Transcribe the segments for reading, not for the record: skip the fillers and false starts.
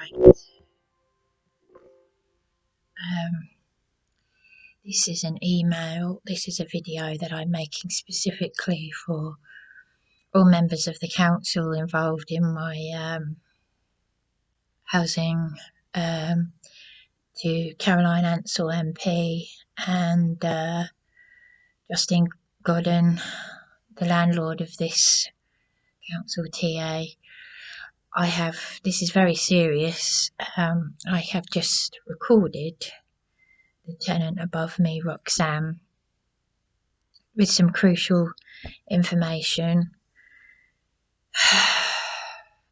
Right. Um, this is an email. This is a video that I'm making specifically for all members of the council involved in my housing, to Caroline Ansell MP and Justin Godden, the landlord of this council TA. This is very serious. I have just recorded the tenant above me, Roxanne, with some crucial information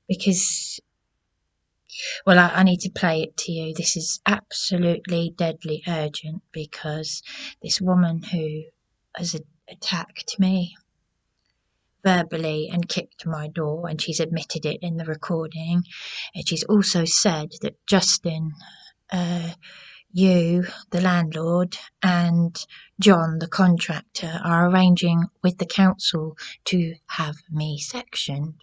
because, well, I need to play it to you. This is absolutely deadly urgent because this woman who has attacked me verbally and kicked my door, and she's admitted it in the recording, and she's also said that Justin, you, the landlord, and John, the contractor, are arranging with the council to have me sectioned.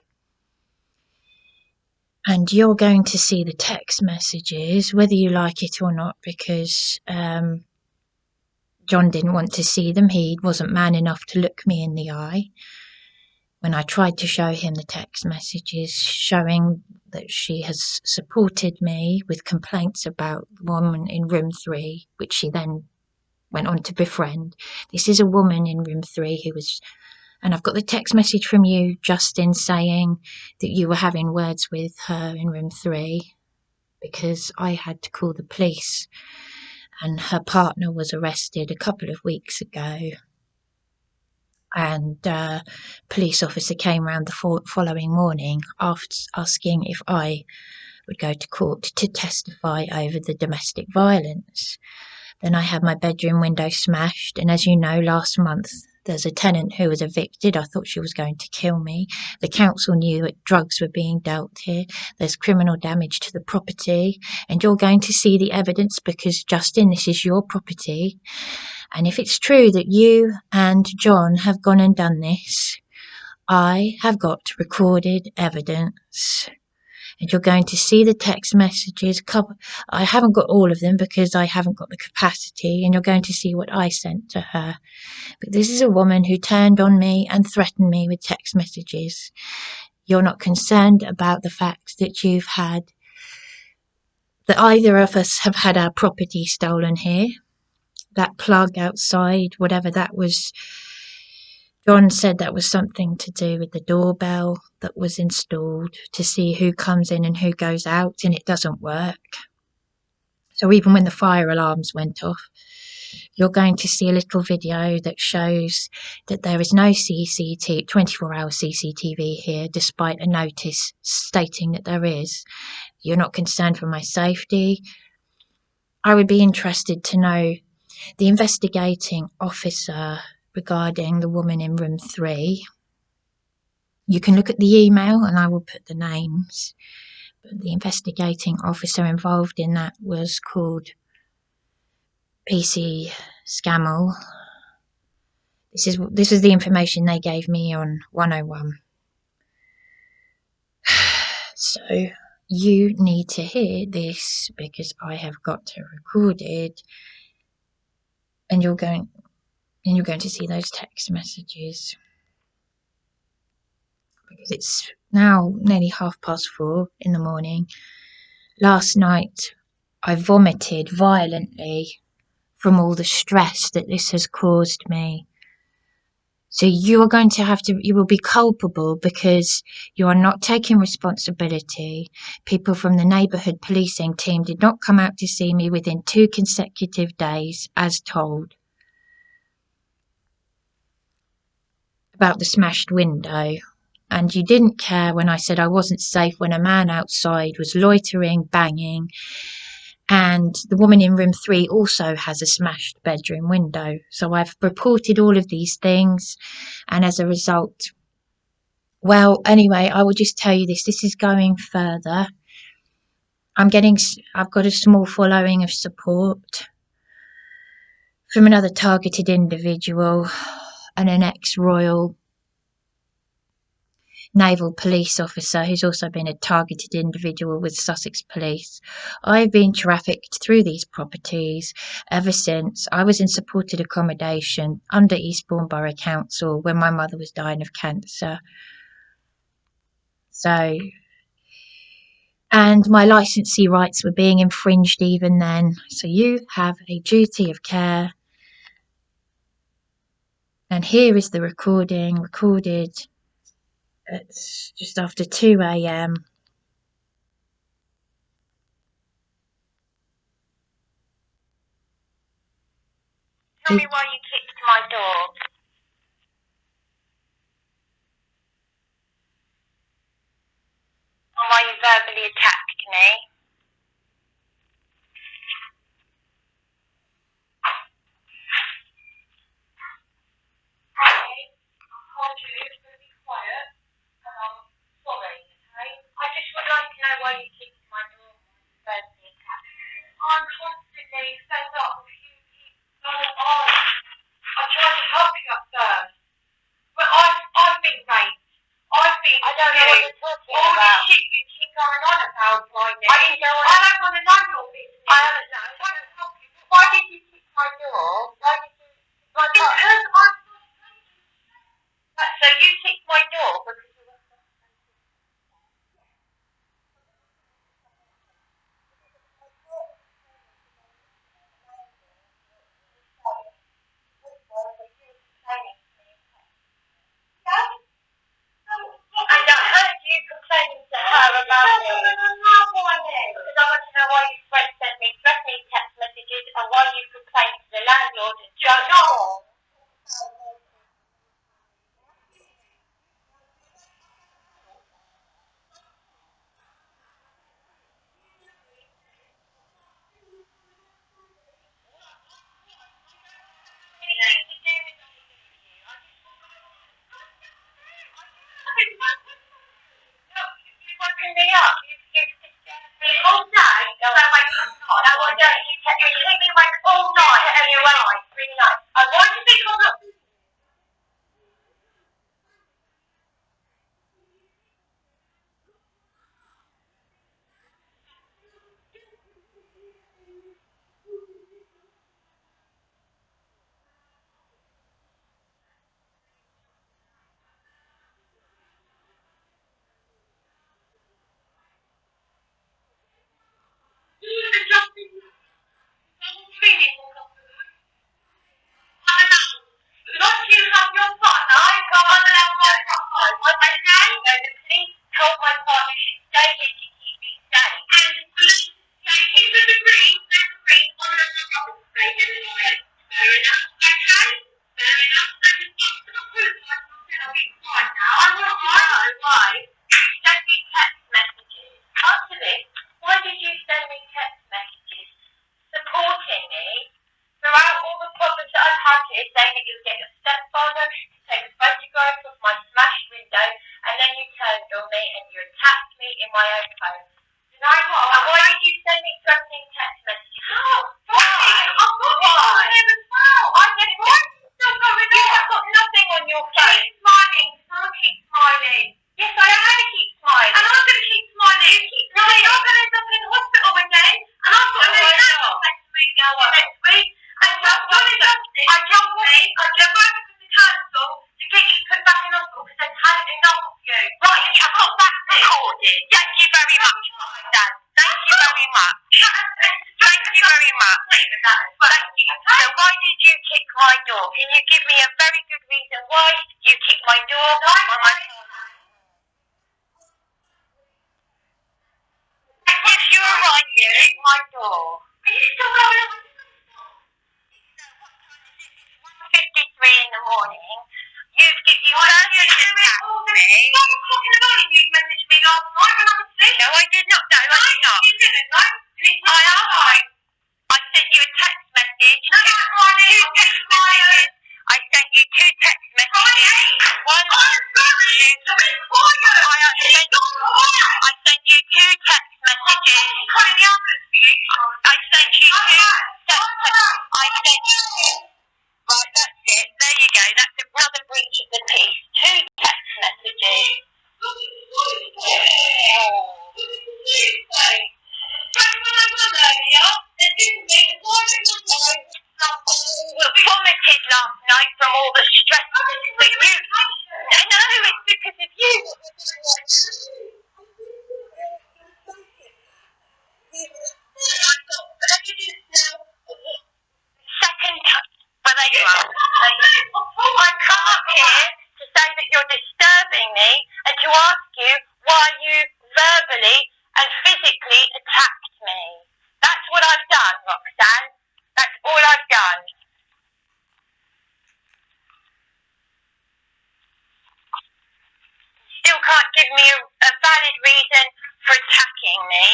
And you're going to see the text messages, whether you like it or not, because John didn't want to see them. He wasn't man enough to look me in the eye when I tried to show him the text messages showing that she has supported me with complaints about the woman in room 3, which she then went on to befriend. This is a woman in room 3 who was, and I've got the text message from you, Justin, saying that you were having words with her in room 3 because I had to call the police, and her partner was arrested a couple of weeks ago, and a police officer came round the following morning asking if I would go to court to testify over the domestic violence. Then I had my bedroom window smashed, and as you know, last month there's a tenant who was evicted. I thought she was going to kill me. The council knew that drugs were being dealt here. There's criminal damage to the property, and you're going to see the evidence because, Justin, this is your property. And if it's true that you and John have gone and done this, I have got recorded evidence. And you're going to see the text messages. I haven't got all of them because I haven't got the capacity, and you're going to see what I sent to her. But this is a woman who turned on me and threatened me with text messages. You're not concerned about the fact that that either of us have had our property stolen here. That plug outside, whatever that was, John said that was something to do with the doorbell that was installed to see who comes in and who goes out, and it doesn't work. So even when the fire alarms went off, you're going to see a little video that shows that there is no 24-hour CCTV here, despite a notice stating that there is. You're not concerned for my safety. I would be interested to know the investigating officer regarding the woman in room 3. You can look at the email and I will put the names. But the investigating officer involved in that was called PC Scammell. This is the information they gave me on 101. So you need to hear this because I have got to record it, and you're going to see those text messages because it's now nearly 4:30 in the morning. Last night I vomited violently from all the stress that this has caused me. So you will be culpable because you are not taking responsibility. People from the neighbourhood policing team did not come out to see me within 2 consecutive days, as told. About the smashed window. And you didn't care when I said I wasn't safe when a man outside was loitering, banging. And the woman in room 3 also has a smashed bedroom window. So I've reported all of these things, and as a result, well, anyway, I will just tell you this. This is going further. I've got a small following of support from another targeted individual and an ex-royal naval police officer who's also been a targeted individual with Sussex Police. I've been trafficked through these properties ever since I was in supported accommodation under Eastbourne Borough Council when my mother was dying of cancer. And my licensee rights were being infringed even then. So you have a duty of care. And here is the recording, recorded at just after 2 a.m. Tell me why you kicked my door. And why you verbally attacked me. Okay, I told you to be quiet, and I'm sorry, okay? I just would like to know why you kicked my door and verbally attacked me. I'm constantly fed up with you going on. I tried to help you at first, but I've been raped. I don't know what you're talking about. All the shit you keep going on about, Friday. I don't want to know your business. I don't know. I don't help you. Why did you kick my door? Why did you kick my door? Because I'm so you kicked my door because you were complaining to me. Yeah? And I heard you complaining to her about me. Because I want to know why you sent me text messages and why you complained to the landlord and Joe. No. Me up. You all night. So I come on. No, I don't. You keep me awake all night. Every night. 3 nights. I want to think I'm not. Why did you send me text messages supporting me throughout all the problems that I've had here, saying that you'll get your stepfather to take a photograph of my smashed window, and then you turned on me and you attacked me in my own home? You know what? And why did you send me threatening text messages? How? Why? I've got it on him as well. I said, what's still going on? You have got nothing on your face. Keep smiling. I'll keep smiling. Yes, I am going to keep smiling. And I'm going to keep smiling. Keep smiling. You're going to end up in hospital again. And I've got a new cancer next week. Next week. And just what is it? I told me, I just worked with the council to get you put back in hospital because they've had enough of you. Right, I've got that recorded. Thank you very much, Dan. Thank you very much. Thank you very much. Thank you. So why did you kick my door? Can you give me a very good reason why you kicked my door? If you were right, you kicked my door. Are you still going on? 1:53 in the morning. You verbally attacked me. 1 o'clock in the morning you messaged me last night when I was asleep. No, I did not. No, I did not. You didn't, no? I asked. I sent you a text message. No, that's my name. 2 text messages. I sent you 2 text messages. One, I'm sorry. So be quiet. I sent you 2 text messages. I'm calling the ambulance for you. I sent you 2 text messages. I sent you 2. Right, that's it. There you go. That's another breach of the peace. 2 text messages. why you verbally and physically attacked me. That's what I've done, Roxanne. That's all I've done. Still can't give me a valid reason for attacking me.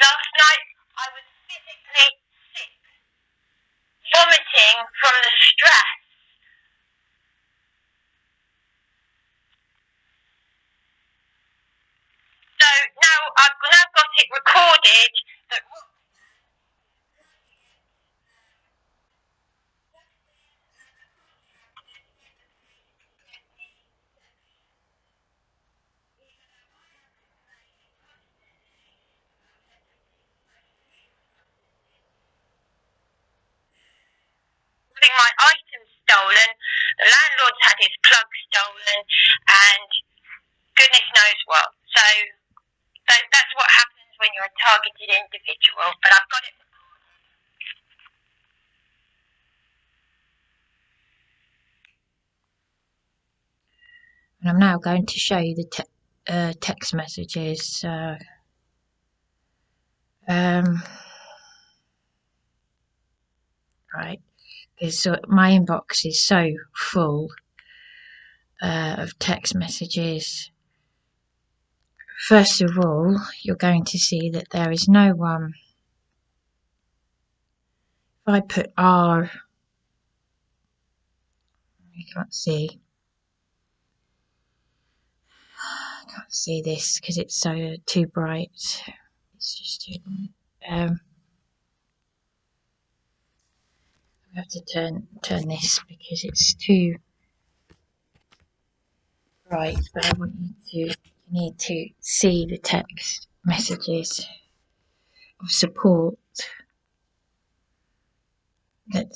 Last night I was physically sick, vomiting from the stress. So now I've got it recorded that having my items stolen, the landlord's had his plug stolen, and goodness knows what. So that's what happens when you're a targeted individual. But I've got it. And I'm now going to show you the text messages. Right, because my inbox is so full of text messages. First of all, you're going to see that there is no one. If I put R, you can't see. I can't see this because it's so too bright. It's just too bright. I have to turn this because it's too bright. But I want you need to see the text messages of support that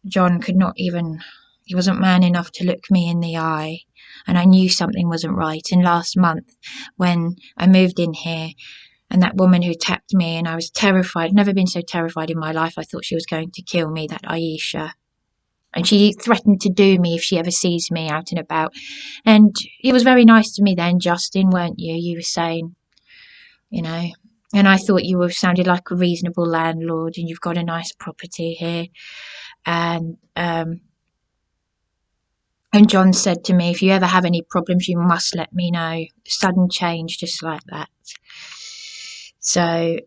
John could not even. He wasn't man enough to look me in the eye, and I knew something wasn't right. And last month, when I moved in here, and that woman who attacked me, and I was terrified. Never been so terrified in my life. I thought she was going to kill me, that Aisha. And she threatened to do me if she ever sees me out and about. And it was very nice to me then, Justin, weren't you? You were saying, you know, and I thought you sounded like a reasonable landlord, and you've got a nice property here. And John said to me, if you ever have any problems, you must let me know. Sudden change, just like that. So,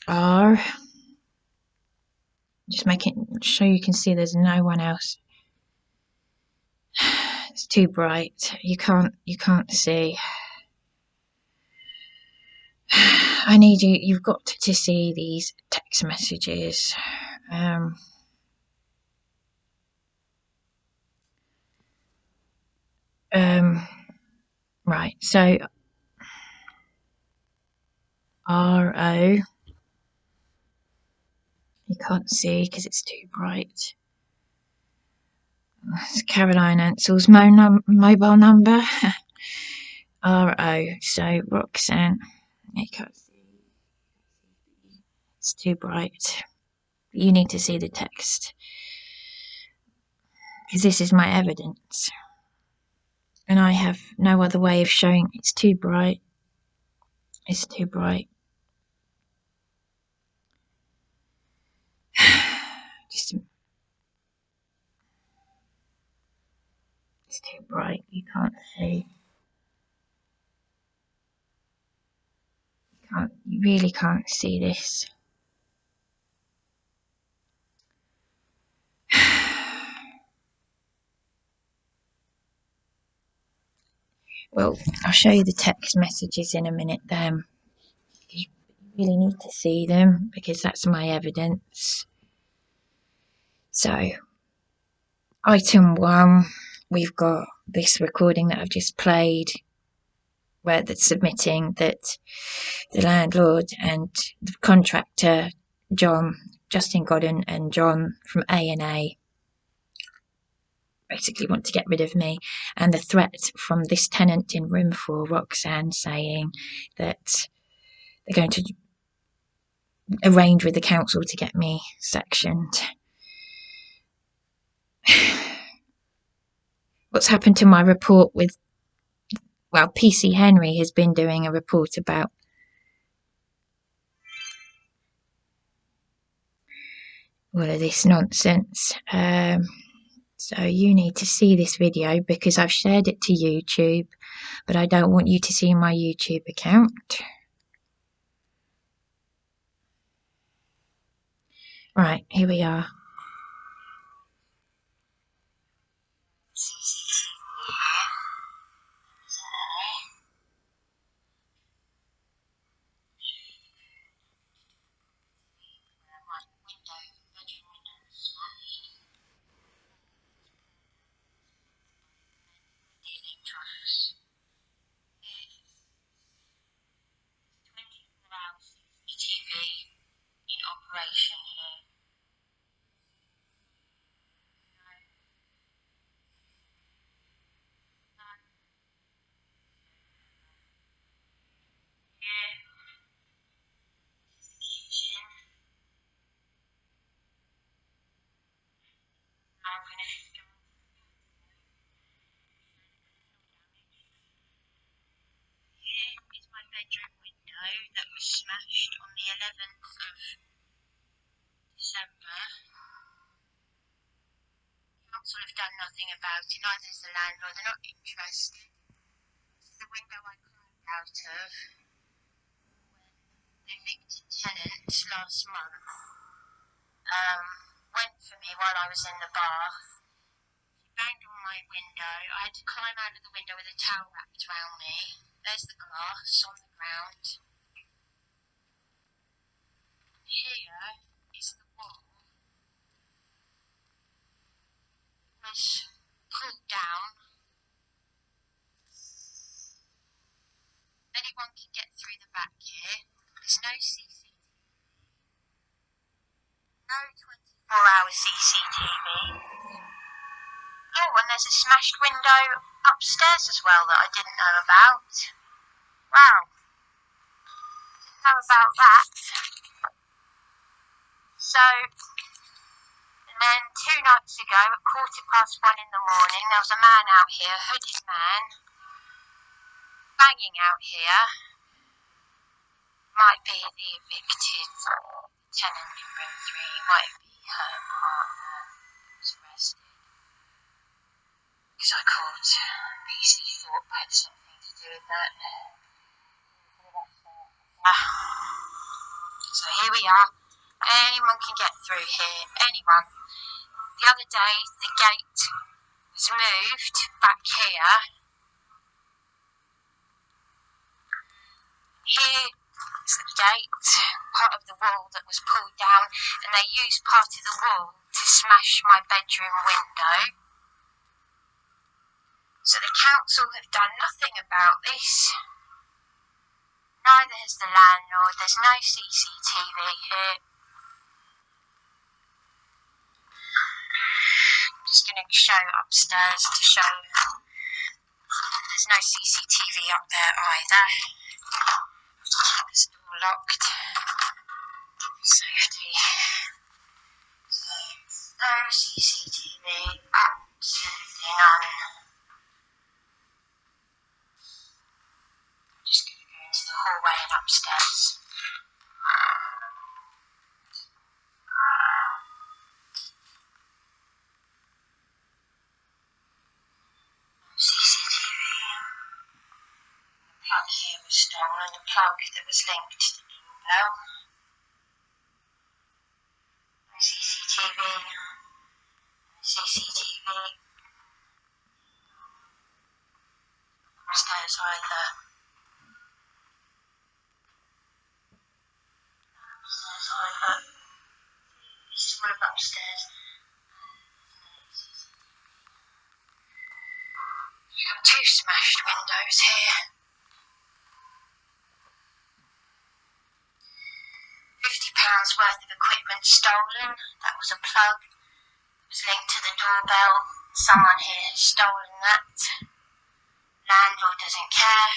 R, just so you can see there's no one else. It's too bright. You can't see. I need you. You've got to see these text messages. Right. So RO. You can't see because it's too bright. It's Caroline Ansell's mobile number. RO. So Roxanne. You can't see. It's too bright. You need to see the text because this is my evidence, and I have no other way of showing. It's too bright. It's too bright. It's too bright. You can't see. You really can't see this. Well, I'll show you the text messages in a minute then. You really need to see them because that's my evidence. So, item 1, we've got this recording that I've just played where that's submitting that the landlord and the contractor, Justin Godden and John from A&A, basically want to get rid of me, and the threat from this tenant in room 4, Roxanne, saying that they're going to arrange with the council to get me sectioned. what's happened to my report with, well, PC Henry has been doing a report about all of this nonsense. So you need to see this video because I've shared it to YouTube, but I don't want you to see my YouTube account. Right, here we are. In operation here. Here is my bedroom window that was smashed on the 11th of December. Council have done nothing about it, neither is the landlord, they're not interested. This is the window I climbed out of when the evicted tenant last month went for me while I was in the bath. She banged on my window. I had to climb out of the window with a towel wrapped around me. There's the glass on the ground. Here is the wall. It was pulled down. Anyone can get through the back here. There's no CCTV. No 24-hour CCTV. Oh, and there's a smashed window upstairs as well that I didn't know about. Wow. Didn't know about that. So, and then 2 nights ago at 1:15 in the morning, there was a man out here, a hooded man, banging out here. Might be the evicted tenant in room 3, might be her partner who was arrested. Because I called PC, thought had something to do with that. So here we are. Anyone can get through here. Anyone. The other day, the gate was moved back here. Here is the gate, part of the wall that was pulled down, and they used part of the wall to smash my bedroom window. So the council have done nothing about this. Neither has the landlord. There's no CCTV here. I'm just going to show upstairs to show there's no CCTV up there either. It's all locked. Safety. So, no CCTV. Absolutely none. I'm just going to go into the hallway and upstairs. CCTV. The plug here was stolen, the plug that was linked to the doorbell. No CCTV. No CCTV. Upstairs either. Upstairs either. This is all of upstairs. We've got 2 smashed windows here. £50 worth of equipment stolen. That was a plug. It was linked to the doorbell. Someone here has stolen that. Landlord doesn't care.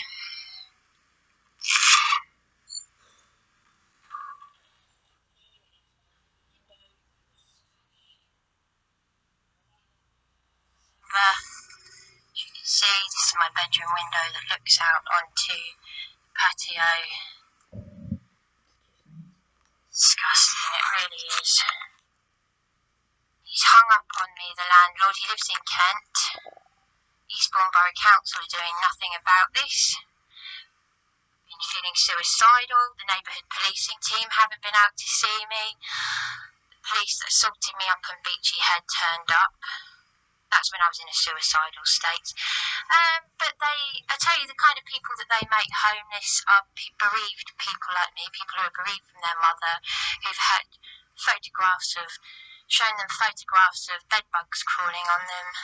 see, this is my bedroom window that looks out onto the patio. Disgusting, it really is. He's hung up on me, the landlord. He lives in Kent. Eastbourne Borough Council are doing nothing about this. Been feeling suicidal. The neighbourhood policing team haven't been out to see me. The police that assaulted me up on Beachy Head turned up. That's when I was in a suicidal state. But I tell you, the kind of people that they make homeless are bereaved people like me, people who are bereaved from their mother, who've had shown them photographs of bedbugs crawling on them.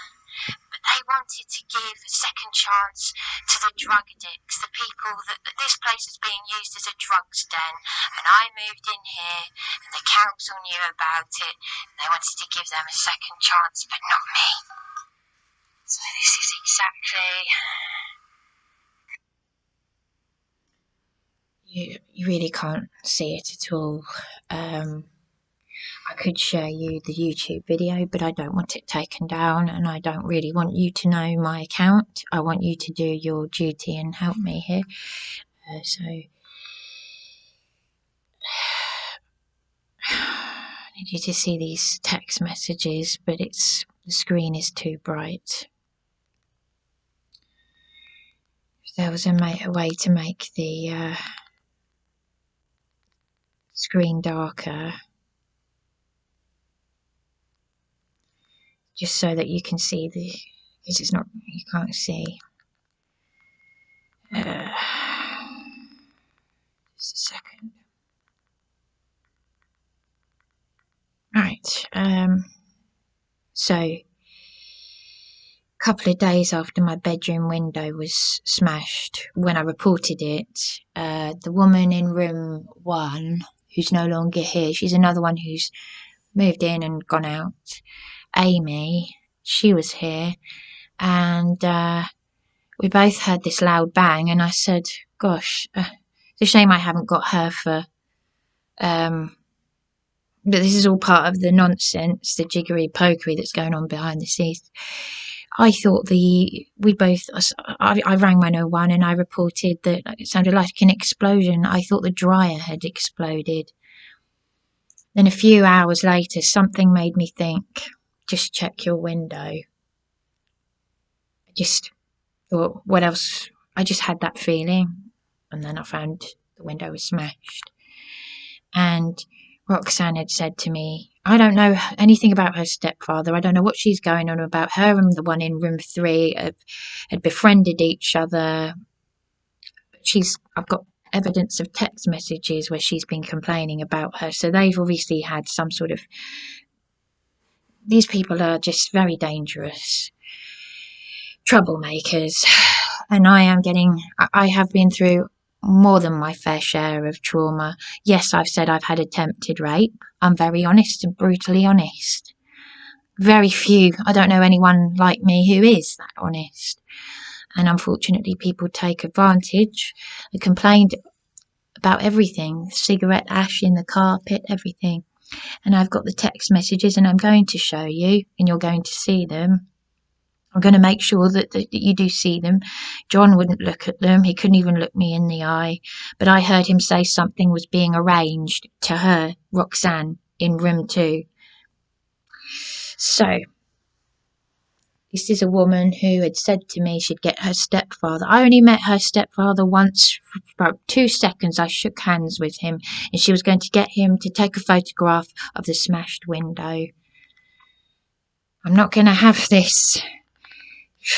But they wanted to give a second chance to the drug addicts, the people that this place is being used as a drugs den. And I moved in here, and the council knew about it, and they wanted to give them a second chance, but not me. So this is exactly... You really can't see it at all. I could share you the YouTube video, but I don't want it taken down, and I don't really want you to know my account. I want you to do your duty and help me here. So I need you to see these text messages, but the screen is too bright. If there was a way to make the screen darker, just so that you can see because it's not, you can't see. Just a second. Right. So a couple of days after my bedroom window was smashed, when I reported it, the woman in room 1, who's no longer here, she's another one who's moved in and gone out, Amy, she was here, and we both heard this loud bang, and I said, gosh, it's a shame I haven't got her for, but this is all part of the nonsense, the jiggery pokery that's going on behind the scenes. I thought I rang 101 and I reported that it sounded like an explosion. I thought the dryer had exploded. Then a few hours later, something made me think, just check your window. I just thought, what else? I just had that feeling. And then I found the window was smashed. And Roxanne had said to me, I don't know anything about her stepfather. I don't know what she's going on about. Her and the one in room 3 had befriended each other. I've got evidence of text messages where she's been complaining about her. So they've obviously had some sort of... These people are just very dangerous troublemakers. And I have been through more than my fair share of trauma. Yes, I've said I've had attempted rape. I'm very honest and brutally honest. Very few, I don't know anyone like me who is that honest. And unfortunately, people take advantage. They complained about everything, cigarette ash in the carpet, everything. And I've got the text messages, and I'm going to show you, and you're going to see them. I'm going to make sure that you do see them. John wouldn't look at them. He couldn't even look me in the eye. But I heard him say something was being arranged to her, Roxanne, in room 2. So, this is a woman who had said to me she'd get her stepfather. I only met her stepfather once for about 2 seconds. I shook hands with him, and she was going to get him to take a photograph of the smashed window. I'm not going to have this.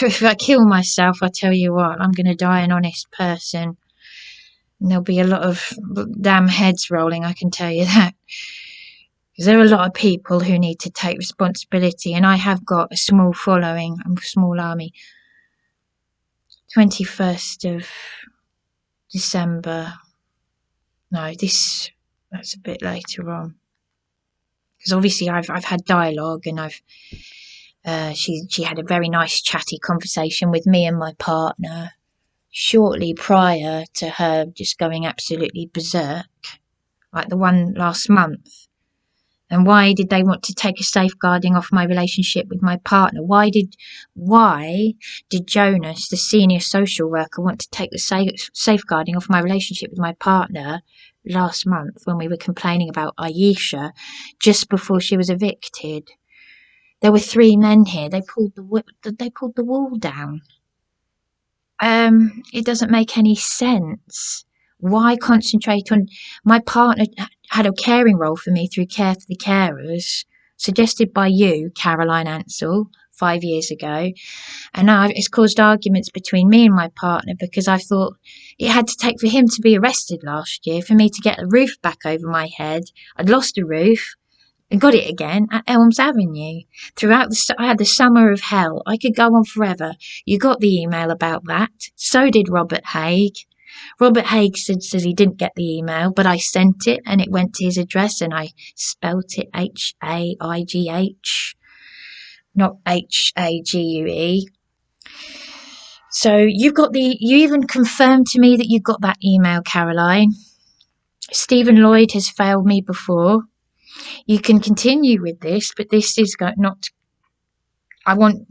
If I kill myself, I tell you what, I'm going to die an honest person. And there'll be a lot of damn heads rolling, I can tell you that. Because there are a lot of people who need to take responsibility, and I have got a small following, a small army. 21st of December. No, that's a bit later on. Because obviously I've had dialogue, and she had a very nice chatty conversation with me and my partner shortly prior to her just going absolutely berserk, like the one last month. And why did they want to take a safeguarding off my relationship with my partner? Why did Jonas, the senior social worker, want to take the safeguarding off my relationship with my partner last month when we were complaining about Aisha just before she was evicted? There were 3 men here. They pulled the wall down. It doesn't make any sense. Why concentrate on my partner had a caring role for me through Care for the Carers, suggested by you, Caroline Ansell, 5 years ago, and now it's caused arguments between me and my partner because I thought it had to take for him to be arrested last year for me to get a roof back over my head. I'd lost a roof and got it again at Elms Avenue. I had the summer of hell. I could go on forever. You got the email about that. So did Robert Haig. Robert Haig says he didn't get the email, but I sent it and it went to his address and I spelt it Haigh, not Hague. So you even confirmed to me that you got that email, Caroline. Stephen Lloyd has failed me before. You can continue with this, but this is not.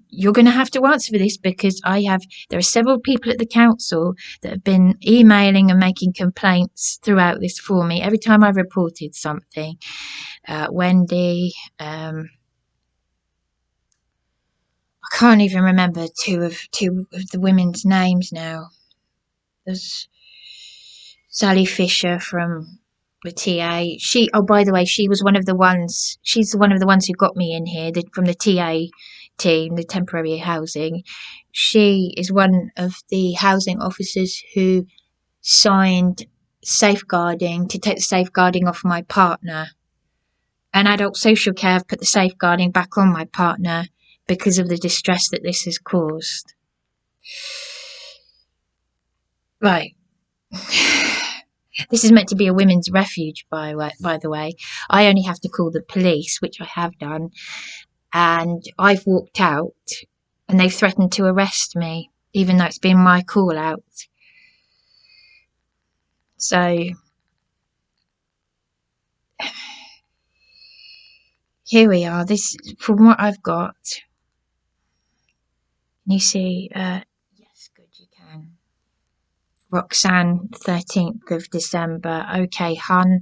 You're going to have to answer for this because there are several people at the council that have been emailing and making complaints throughout this for me every time I've reported something. Wendy, I can't even remember two of the women's names now. There's Sally Fisher from the TA. By the way, she's one of the ones who got me in here from the TA team, the temporary housing. She is one of the housing officers who signed safeguarding to take the safeguarding off my partner. And adult social care have put the safeguarding back on my partner because of the distress that this has caused. Right. This is meant to be a women's refuge, by the way. I only have to call the police, which I have done, and I've walked out, and they've threatened to arrest me, even though it's been my call out. So here we are. This, from what I've got, you see, yes, good, you can. Roxanne, 13th of December. Okay, hun,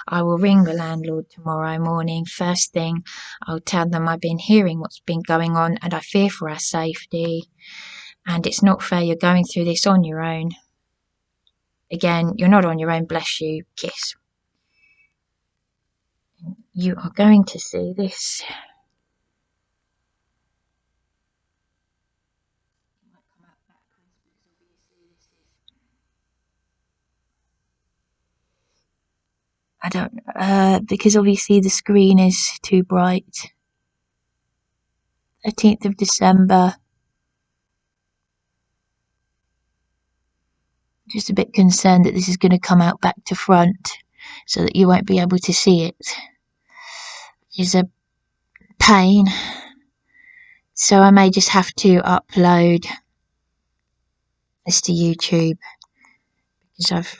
I will ring the landlord tomorrow morning. First thing, I'll tell them I've been hearing what's been going on and I fear for our safety. And it's not fair you're going through this on your own. Again, you're not on your own, bless you. Kiss. You are going to see this. I don't, because obviously the screen is too bright. 13th of December. Just a bit concerned that this is going to come out back to front so that you won't be able to see it. Which is a pain. So I may just have to upload this to YouTube because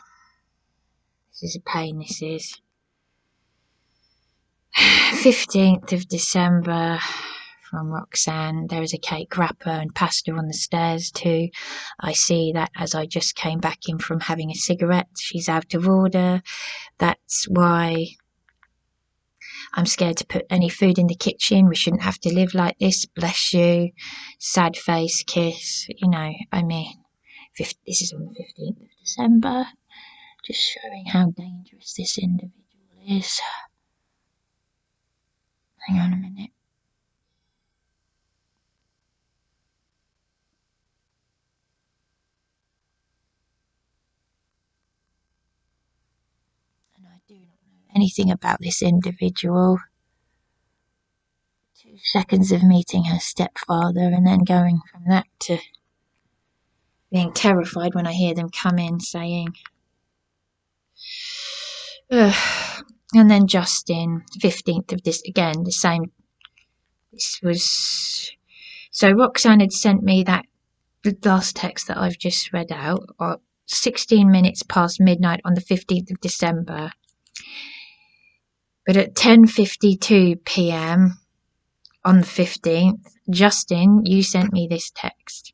this is a pain, this is. 15th of December from Roxanne. There is a cake wrapper and pasta on the stairs too. I see that as I just came back in from having a cigarette. She's out of order. That's why I'm scared to put any food in the kitchen. We shouldn't have to live like this. Bless you. Sad face, kiss. You know, I mean, this is on the 15th of December. Just showing how dangerous this individual is. Hang on a minute. And I do not know anything about this individual. 2 seconds of meeting her stepfather and then going from that to being terrified when I hear them come in saying, ugh. And then Justin, 15th of this, again, the same. This was, so Roxanne had sent me the last text that I've just read out, 16 minutes past midnight on the 15th of December. But at 10:52 p.m. on the 15th, Justin, you sent me this text.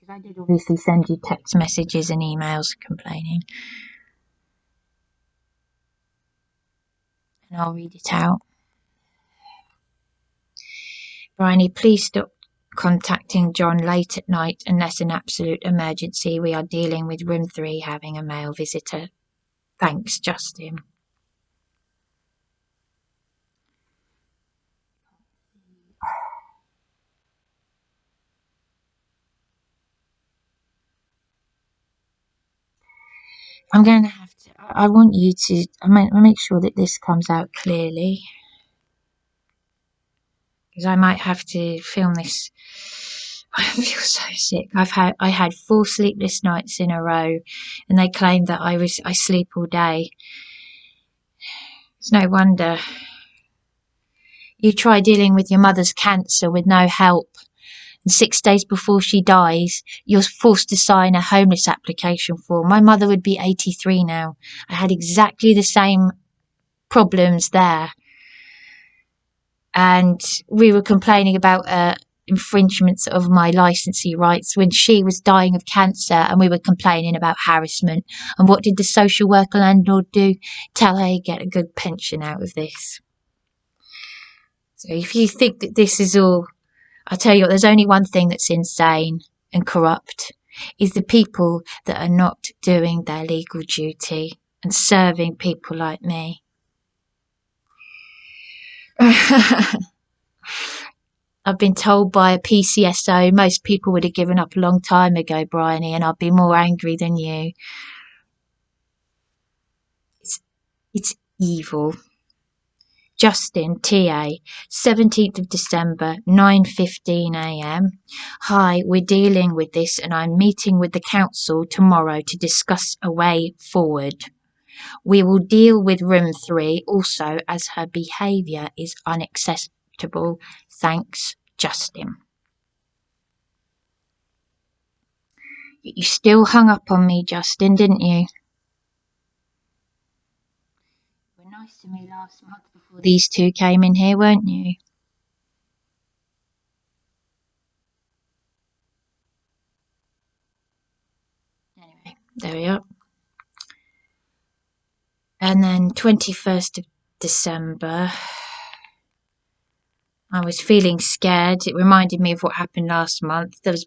Because I did obviously send you text messages and emails complaining. And I'll read it out. Bryony, please stop contacting John late at night unless an absolute emergency. We are dealing with room 3 having a male visitor. Thanks, Justin. I'm going to have to, I want you to, make sure that this comes out clearly. Because I might have to film this. I feel so sick. I had 4 sleepless nights in a row, and they claimed that I sleep all day. It's no wonder. You try dealing with your mother's cancer with no help, and 6 days before she dies, you're forced to sign a homeless application form. My mother would be 83 now. I had exactly the same problems there. And we were complaining about infringements of my licensee rights when she was dying of cancer, and we were complaining about harassment. And what did the social worker landlord do? Tell her you get a good pension out of this. So if you think that this is all, I'll tell you what, there's only one thing that's insane and corrupt, is the people that are not doing their legal duty and serving people like me. I've been told by a PCSO most people would have given up a long time ago, Bryony, and I'd be more angry than you. It's evil. Justin, TA, 17th of December, 9:15 a.m. Hi, we're dealing with this and I'm meeting with the council tomorrow to discuss a way forward. We will deal with room 3 also as her behaviour is unacceptable. Thanks, Justin. You still hung up on me, Justin, didn't you? You were nice to me last month before these two came in here, weren't you? Anyway, there we are. And then 21st of December, I was feeling scared. It reminded me of what happened last month. There was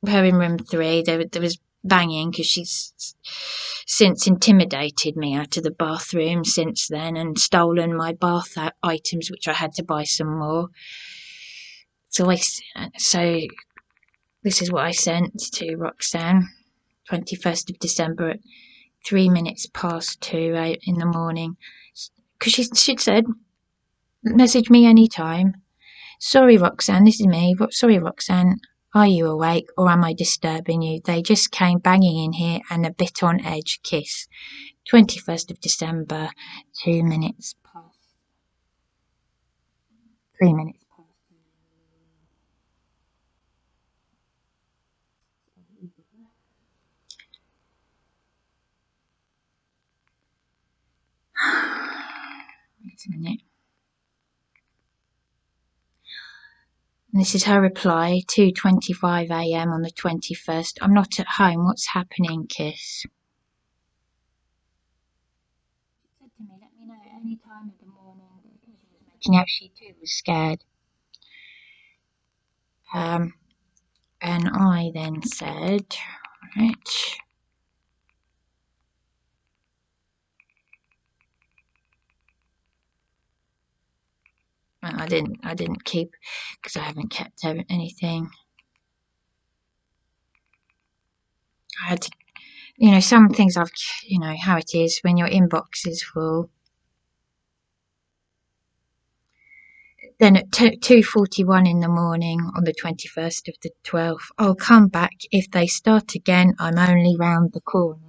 her in room 3. There was banging because she's since intimidated me out of the bathroom since then and stolen my bath items, which I had to buy some more. So this is what I sent to Roxanne, 21st of December at 2 in the morning. Because she'd said, message me anytime. Sorry, Roxanne, this is me. Sorry, Roxanne, are you awake or am I disturbing you? They just came banging in here and a bit on edge kiss. 21st of December, 2 minutes past. 3 minutes past. Wait a minute. And this is her reply, 2:25 a.m. on the 21st. I'm not at home. What's happening, kiss? She said to me, let me know at any time of the morning. She was making out she too was scared. And I then said, right. I didn't keep, because I haven't kept anything. I had to, some things I've, how it is when your inbox is full. Then at 2:41 in the morning on the 21st of the 12th, I'll come back. If they start again, I'm only round the corner.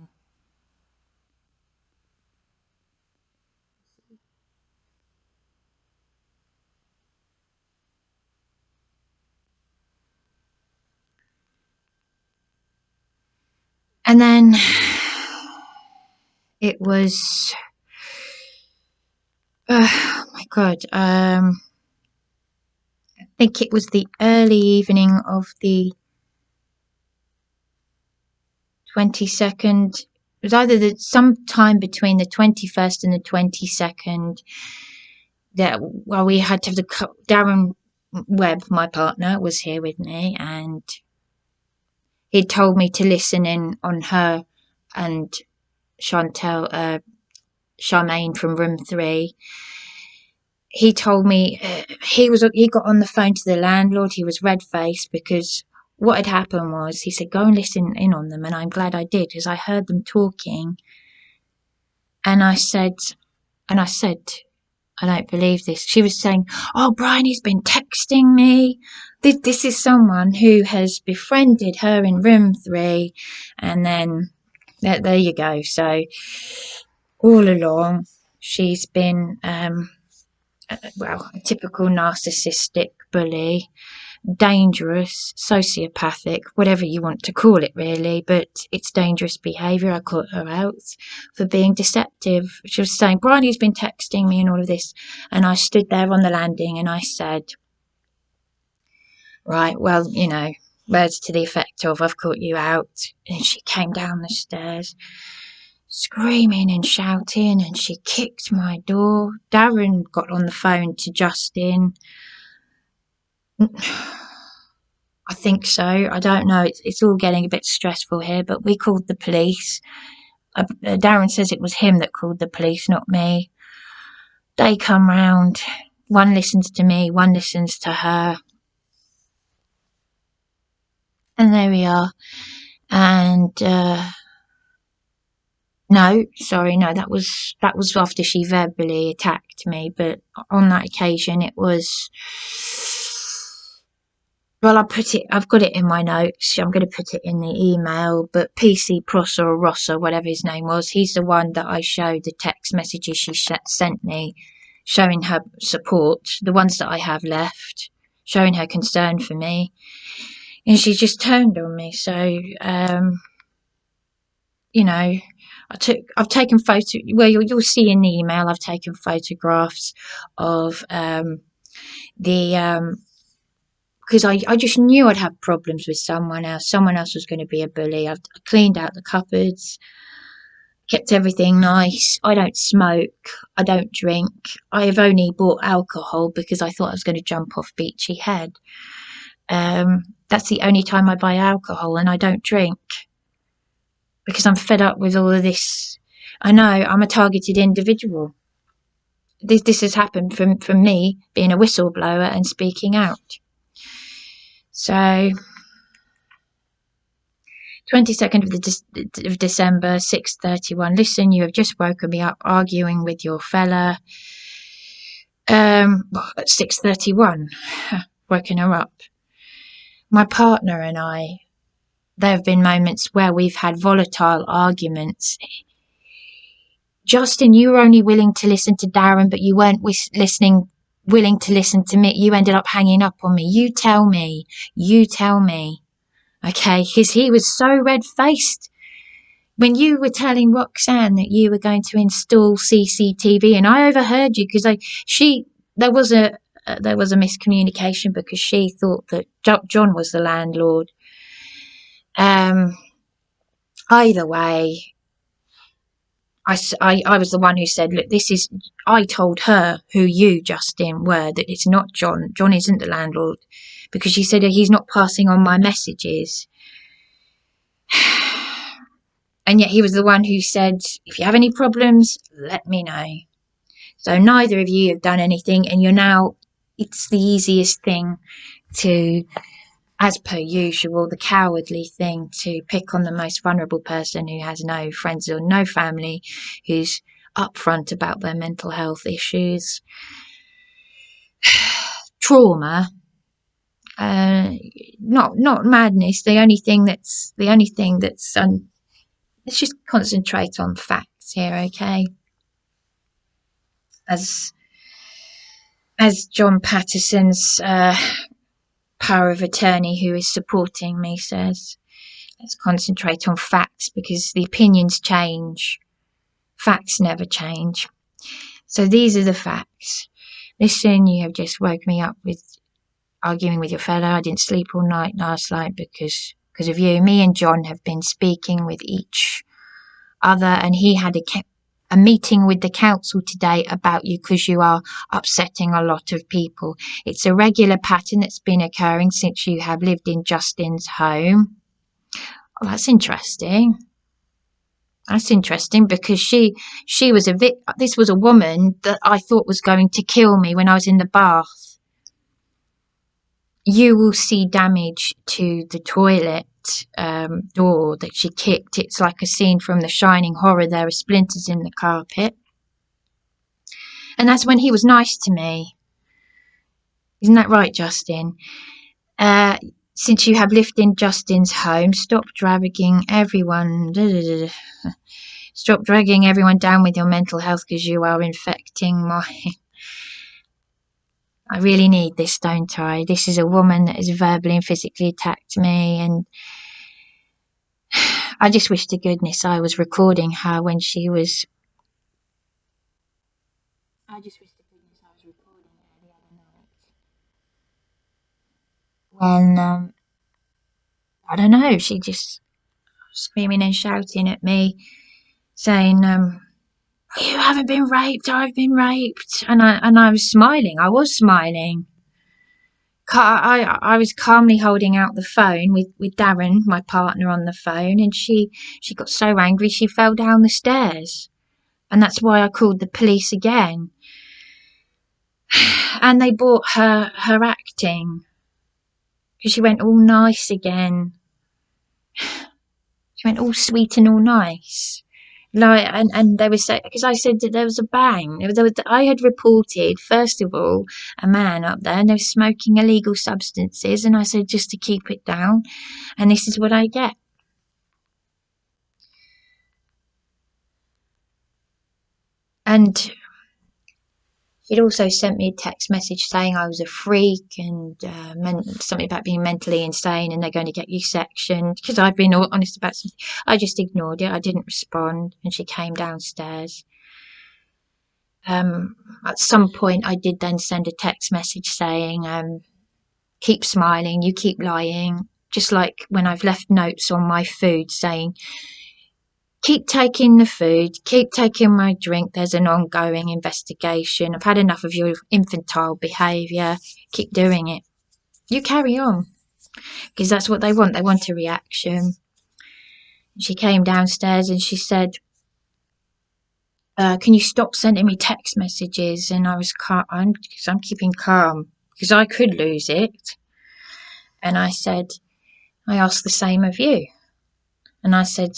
And then It was, oh my God, I think it was the early evening of the 22nd. It was either sometime between the 21st and the 22nd that, well, we had to have Darren Webb, my partner, was here with me, and he'd told me to listen in on her and Chantel, Charmaine from room 3. He told me he got on the phone to the landlord. He was red-faced because what had happened was, he said, go and listen in on them, and I'm glad I did, because I heard them talking, and I said, I don't believe this. She was saying, oh, Bryony's been texting me. This is someone who has befriended her in room 3. And then, there you go. So, all along, she's been, well, a typical narcissistic bully. Dangerous, sociopathic, whatever you want to call it, really, but it's dangerous behaviour. I caught her out for being deceptive. She was saying, Bryony's been texting me and all of this, and I stood there on the landing and I said, right, well, you know, words to the effect of, I've caught you out. And she came down the stairs screaming and shouting, and she kicked my door. Darren got on the phone to Justin. I think so. I don't know. It's all getting a bit stressful here, but we called the police. Darren says it was him that called the police, not me. They come round. One listens to me, one listens to her. And there we are. And, no, that was after she verbally attacked me, but on that occasion it was, well, I've got it in my notes. I'm going to put it in the email, but PC Prosser or Rosser, whatever his name was, he's the one that I showed the text messages she sent me, showing her support, the ones that I have left, showing her concern for me. And she just turned on me. So, you know, I've taken photos, well, you'll see in the email, I've taken photographs of, because I just knew I'd have problems with someone else. Someone else was going to be a bully. I've cleaned out the cupboards, kept everything nice. I don't smoke. I don't drink. I have only bought alcohol because I thought I was going to jump off Beachy Head. That's the only time I buy alcohol, and I don't drink because I'm fed up with all of this. I know I'm a targeted individual. This has happened from me being a whistleblower and speaking out. So, 22nd of December, 6:31. Listen, you have just woken me up arguing with your fella. At 6:31, woken her up. My partner and I, there have been moments where we've had volatile arguments. Justin, you were only willing to listen to Darren, but you weren't willing to listen to me. You ended up hanging up on me. You tell me. Okay, because he was so red-faced. When you were telling Roxanne that you were going to install CCTV, and I overheard you because there was a miscommunication because she thought that John was the landlord. Either way, I was the one who said, look, I told her who you, Justin, were, that it's not John. John isn't the landlord, because she said he's not passing on my messages. And yet he was the one who said, if you have any problems, let me know. So neither of you have done anything, and it's the easiest thing to, as per usual, the cowardly thing to pick on the most vulnerable person who has no friends or no family, who's upfront about their mental health issues. Trauma, not madness. The only thing that's let's just concentrate on facts here, okay? As John Patterson's power of attorney, who is supporting me, says, let's concentrate on facts, because the opinions change. Facts never change. So these are the facts. Listen, you have just woke me up with arguing with your fellow. I didn't sleep all night last night because of you. Me and John have been speaking with each other, and he had a meeting with the council today about you because you are upsetting a lot of people. It's a regular pattern that's been occurring since you have lived in Justin's home. Oh, that's interesting. That's interesting because she was this was a woman that I thought was going to kill me when I was in the bath. You will see damage to the toilet door that she kicked. It's like a scene from The Shining Horror. There are splinters in the carpet. And that's when he was nice to me. Isn't that right, Justin? Since you have lived in Justin's home, stop dragging everyone down with your mental health because you are infecting my... I really need this, don't I? This is a woman that has verbally and physically attacked me, and I just wish to goodness I was recording her when she was... I just wish to goodness I was recording her the other night. When, I don't know, she just screaming and shouting at me, saying, you haven't been raped, I've been raped. And I was smiling. I was smiling. I was calmly holding out the phone with Darren, my partner, on the phone, and she got so angry she fell down the stairs. And that's why I called the police again. And they bought her acting. Because she went all nice again. She went all sweet and all nice. Like, and they were saying, because I said that there was a bang. I had reported, first of all, a man up there, and they were smoking illegal substances, and I said just to keep it down, and this is what I get. And she'd also sent me a text message saying I was a freak and something about being mentally insane and they're going to get you sectioned. Because I've been honest about something. I just ignored it. I didn't respond. And she came downstairs. At some point, I did then send a text message saying, keep smiling, you keep lying. Just like when I've left notes on my food saying, keep taking the food, keep taking my drink, there's an ongoing investigation. I've had enough of your infantile behaviour, keep doing it. You carry on. Because that's what they want. They want a reaction. She came downstairs and she said, can you stop sending me text messages? And I was calm, because I'm keeping calm, because I could lose it. And I said, I asked the same of you. And I said,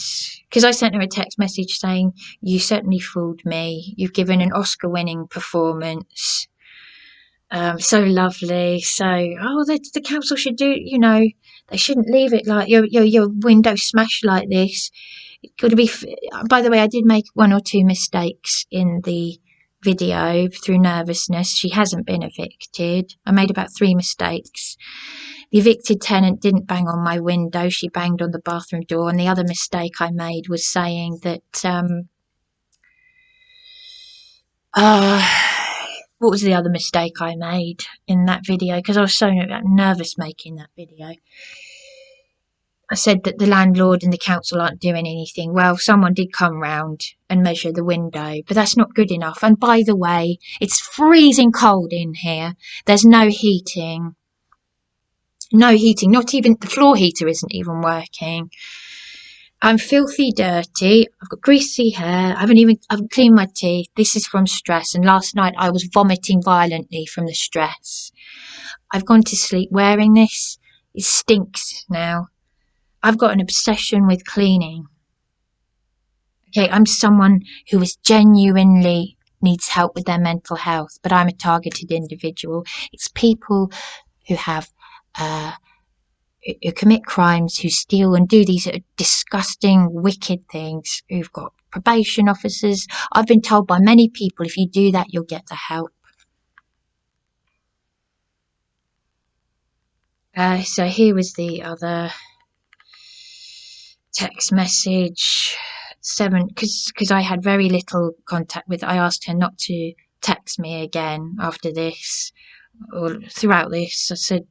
because I sent her a text message saying, you certainly fooled me. You've given an Oscar-winning performance. So lovely. So, the council should do, they shouldn't leave it like your window smashed like this. It could be. By the way, I did make 1 or 2 mistakes in the video through nervousness. She hasn't been evicted. I made about 3 mistakes. The evicted tenant didn't bang on my window. She banged on the bathroom door. And the other mistake I made was saying that, what was the other mistake I made in that video? Because I was so nervous making that video. I said that the landlord and the council aren't doing anything. Well, someone did come round and measure the window, but that's not good enough. And by the way, it's freezing cold in here. There's no heating. No heating. Not even the floor heater isn't even working. I'm filthy dirty. I've got greasy hair. I haven't cleaned my teeth. This is from stress. And last night I was vomiting violently from the stress. I've gone to sleep wearing this. It stinks now. I've got an obsession with cleaning. Okay, I'm someone who is genuinely needs help with their mental health, but I'm a targeted individual. It's people who have who commit crimes, who steal and do these disgusting, wicked things, who've got probation officers. I've been told by many people, if you do that, you'll get the help. So here was the other text message 7, because I had very little contact with. I asked her not to text me again after this or throughout this. I said,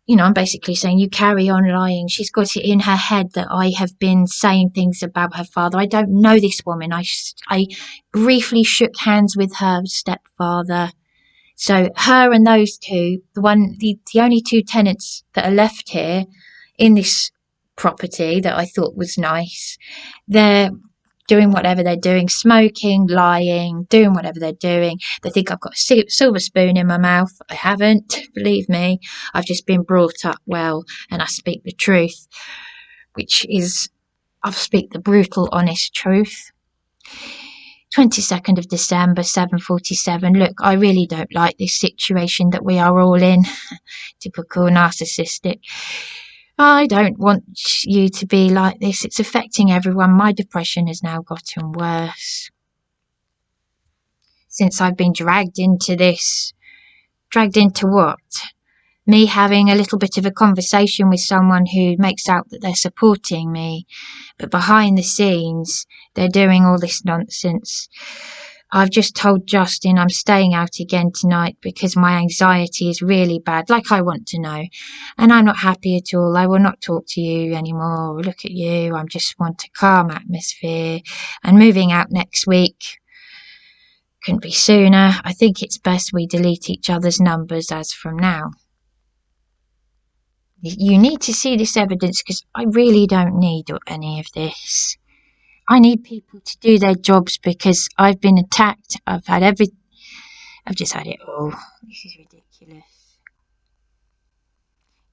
I'm basically saying, you carry on lying. She's got it in her head that I have been saying things about her father. I don't know this woman. I briefly shook hands with her stepfather. So her and those two, the only two tenants that are left here in this property that I thought was nice, they're doing whatever they're doing, smoking, lying, doing whatever they're doing. They think I've got a silver spoon in my mouth. I haven't, believe me. I've just been brought up well, and I speak the truth, which is, I speak the brutal, honest truth. 22nd of December, 7:47. Look, I really don't like this situation that we are all in. Typical narcissistic. I don't want you to be like this. It's affecting everyone. My depression has now gotten worse. Since I've been dragged into this. Dragged into what? Me having a little bit of a conversation with someone who makes out that they're supporting me, but behind the scenes, they're doing all this nonsense. I've just told Justin I'm staying out again tonight because my anxiety is really bad, like I want to know. And I'm not happy at all. I will not talk to you anymore. Look at you. I just want a calm atmosphere. And moving out next week. Couldn't be sooner. I think it's best we delete each other's numbers as from now. You need to see this evidence because I really don't need any of this. I need people to do their jobs because I've been attacked. I've just had it all. This is ridiculous.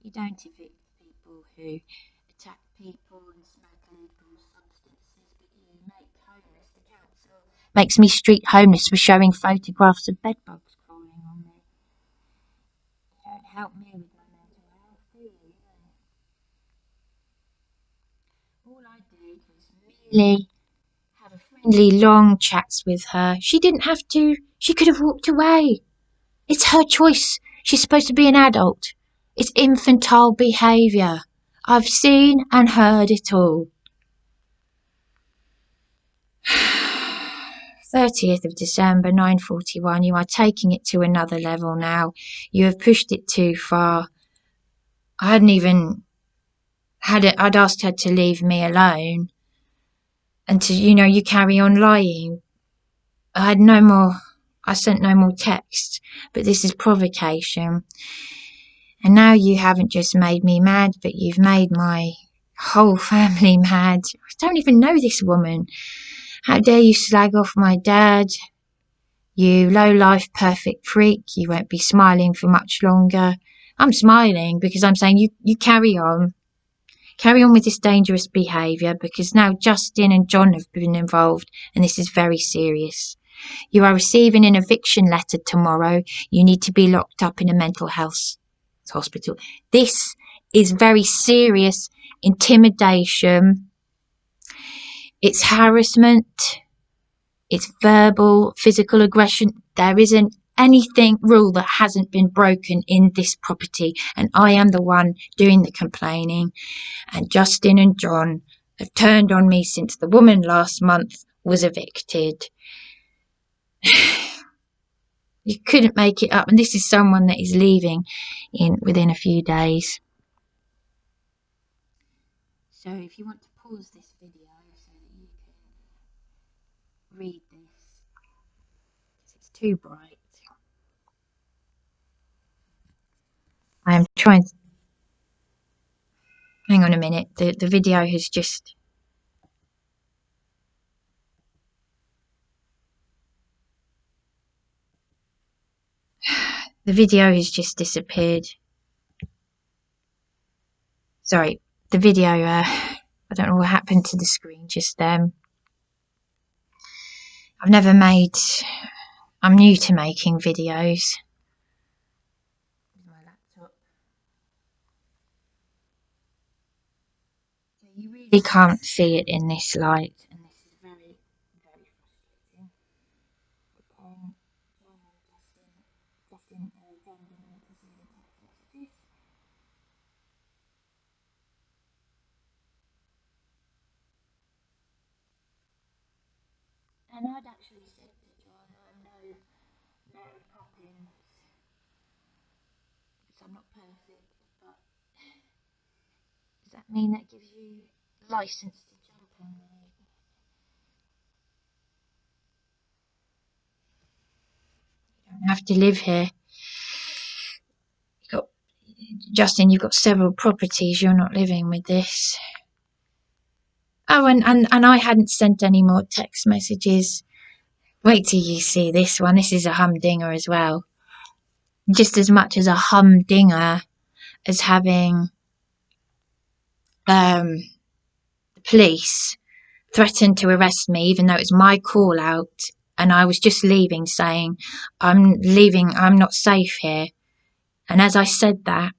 You don't evict people who attack people and smoke illegal substances, but you make homeless. The council makes me street homeless for showing photographs of bedbugs crawling on me. You don't help me with my mental health, do you? All I did was merely have a friendly long chats with her. She didn't have to. She could have walked away. It's her choice. She's supposed to be an adult. It's infantile behaviour. I've seen and heard it all. 30th of December, 9:41. You are taking it to another level now. You have pushed it too far. I hadn't even had it. I'd asked her to leave me alone. And you carry on lying. I sent no more texts, but this is provocation. And now you haven't just made me mad, but you've made my whole family mad. I don't even know this woman. How dare you slag off my dad? You low-life perfect freak. You won't be smiling for much longer. I'm smiling because I'm saying you carry on. Carry on with this dangerous behaviour because now Justin and John have been involved and this is very serious. You are receiving an eviction letter tomorrow. You need to be locked up in a mental health hospital. This is very serious intimidation. It's harassment. It's verbal, physical aggression. There isn't anything rule that hasn't been broken in this property, and I am the one doing the complaining. And Justin and John have turned on me since the woman last month was evicted. You couldn't make it up, and this is someone that is leaving within a few days. So if you want to pause this video so that you can read this, because it's too bright. I am trying. Hang on a minute. The video has just. The video has just disappeared. Sorry, the video. I don't know what happened to the screen just then. I'm new to making videos. My laptop. So you really can't see it in this light, and this is very, very frustrating. Justin, John didn't want to see the text messages. And I'd actually said to John, no Mary Poppins, because I'm not perfect, but does that mean that gives you license to jump on me? You don't have to live here. You've got, Justin, you've got several properties. You're not living with this. Oh, and I hadn't sent any more text messages. Wait till you see this one. This is a humdinger as well. Just as much as a humdinger as having the police threatened to arrest me, even though it was my call out, and I was just leaving, saying, I'm leaving, I'm not safe here. And as I said that,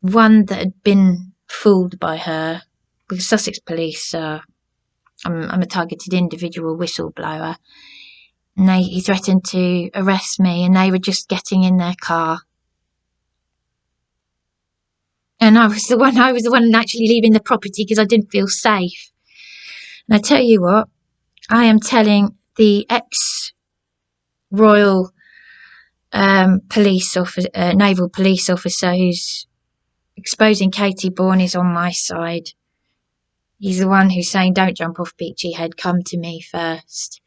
one that had been fooled by her, because Sussex police, I'm a targeted individual whistleblower, and he threatened to arrest me, and they were just getting in their car. And I was the one actually leaving the property because I didn't feel safe. And I tell you what, I am telling the ex-royal police officer, naval police officer who's exposing Katie Bourne is on my side. He's the one who's saying, don't jump off Beachy Head, come to me first.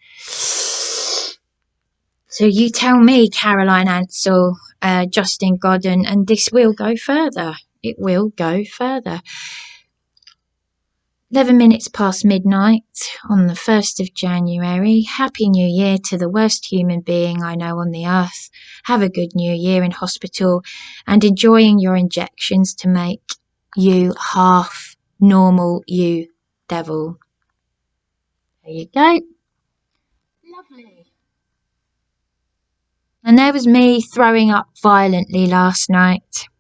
So you tell me, Caroline Ansell, Justin Godden, and this will go further. It will go further. 11 minutes past midnight on the 1st of January. Happy New Year to the worst human being I know on the earth. Have a good New Year in hospital and enjoying your injections to make you half normal, you devil. There you go. Lovely. And there was me throwing up violently last night.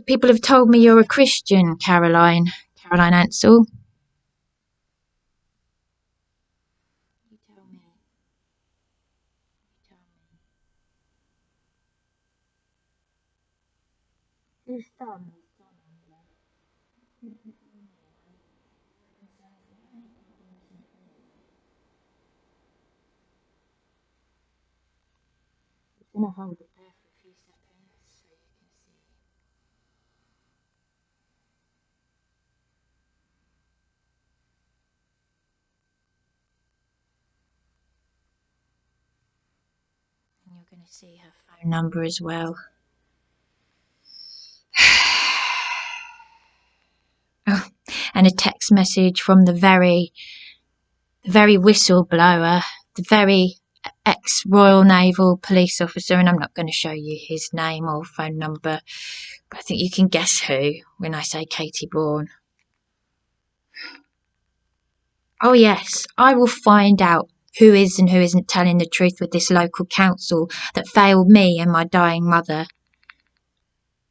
People have told me you're a Christian, Caroline Ansell. You tell me. Who's done? I'm going to hold it there for a few seconds so you can see. And you're going to see her phone number as well. Oh, and a text message from the very whistleblower, the very ex-Royal Naval police officer, and I'm not going to show you his name or phone number, but I think you can guess who when I say Katie Bourne. Oh yes, I will find out who is and who isn't telling the truth with this local council that failed me and my dying mother.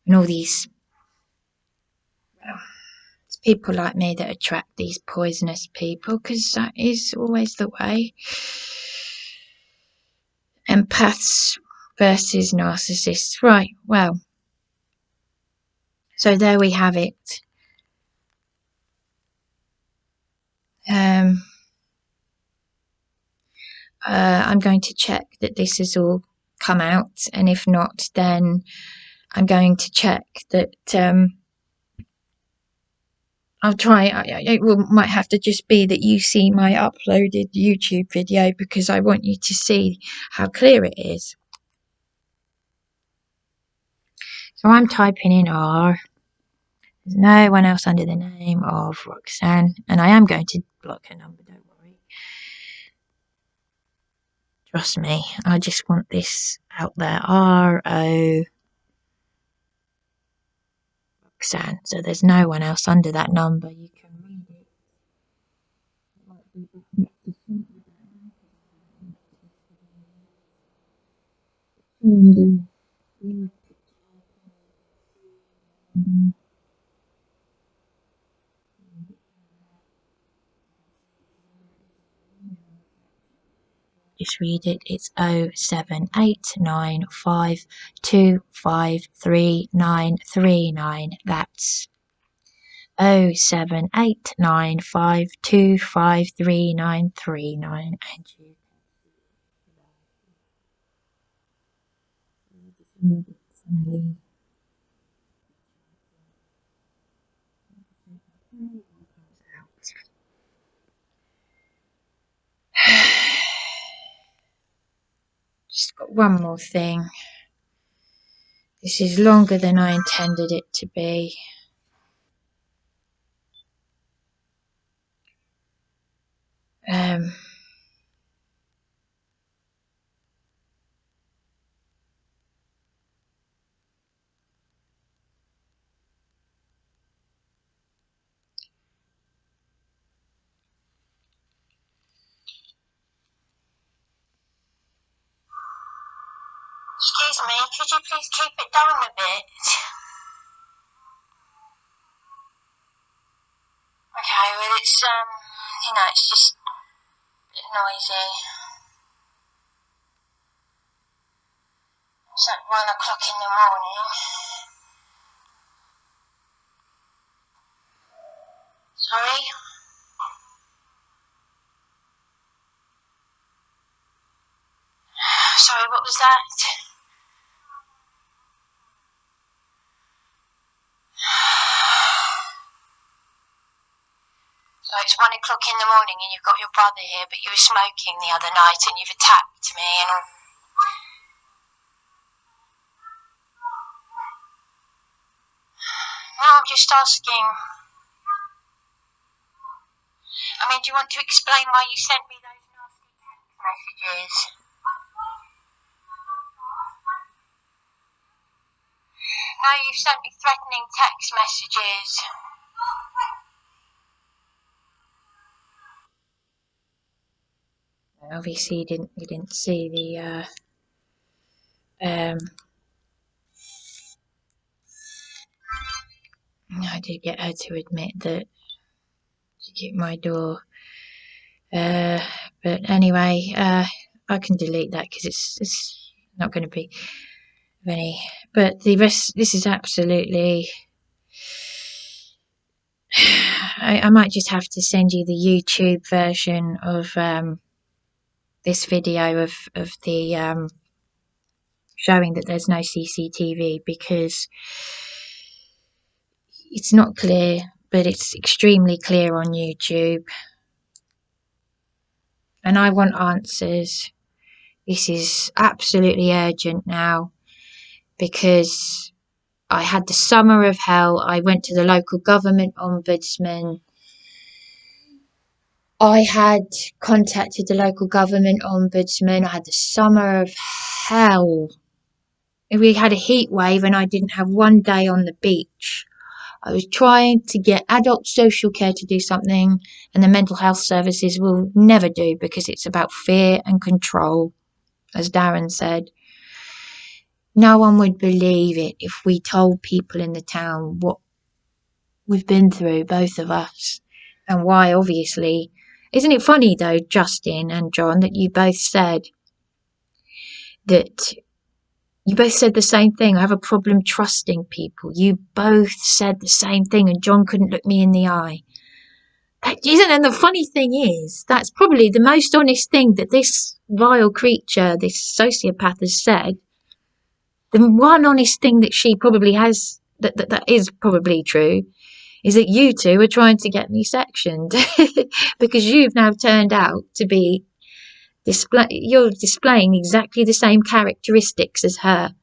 And all these, well, it's people like me that attract these poisonous people, because that is always the way. Empaths versus narcissists. Right, well, so there we have it. I'm going to check that this has all come out, and if not, then I'm going to check that I'll try. It might have to just be that you see my uploaded YouTube video, because I want you to see how clear it is. So I'm typing in R. There's no one else under the name of Roxanne, and I am going to block her number, don't worry. Trust me, I just want this out there. R-O Roxanne. So there's no one else under that number. You can read it. It might be just read it. It's 07895253939. That's 07895253939. And you just got one more thing. This is longer than I intended it to be. Excuse me, could you please keep it down a bit? Okay, well it's, it's just a bit noisy. It's like 1 o'clock in the morning. Sorry? Sorry, what was that? So it's 1 o'clock in the morning and you've got your brother here, but you were smoking the other night and you've attacked me and all. No, I'm just asking. I mean, do you want to explain why you sent me those nasty text messages? No, you've sent me threatening text messages. Obviously, you didn't see the I did get her to admit that she kicked my door. But anyway, I can delete that because it's not going to be of any. But the rest, this is absolutely. I might just have to send you the YouTube version of this video of the showing that there's no CCTV, because it's not clear, but it's extremely clear on YouTube. And I want answers. This is absolutely urgent now, because I had the summer of hell. I went to the local government ombudsman. I had contacted the local government ombudsman. I had the summer of hell. We had a heat wave and I didn't have one day on the beach. I was trying to get adult social care to do something, and the mental health services will never do, because it's about fear and control, as Darren said. No one would believe it if we told people in the town what we've been through, both of us, and why, obviously. Isn't it funny, though, Justin and John, that you both said the same thing? I have a problem trusting people. You both said the same thing, and John couldn't look me in the eye. And the funny thing is, that's probably the most honest thing that this vile creature, this sociopath, has said. The one honest thing that she probably has, that is probably true, is that you two are trying to get me sectioned. Because you've now turned out to be you're displaying exactly the same characteristics as her.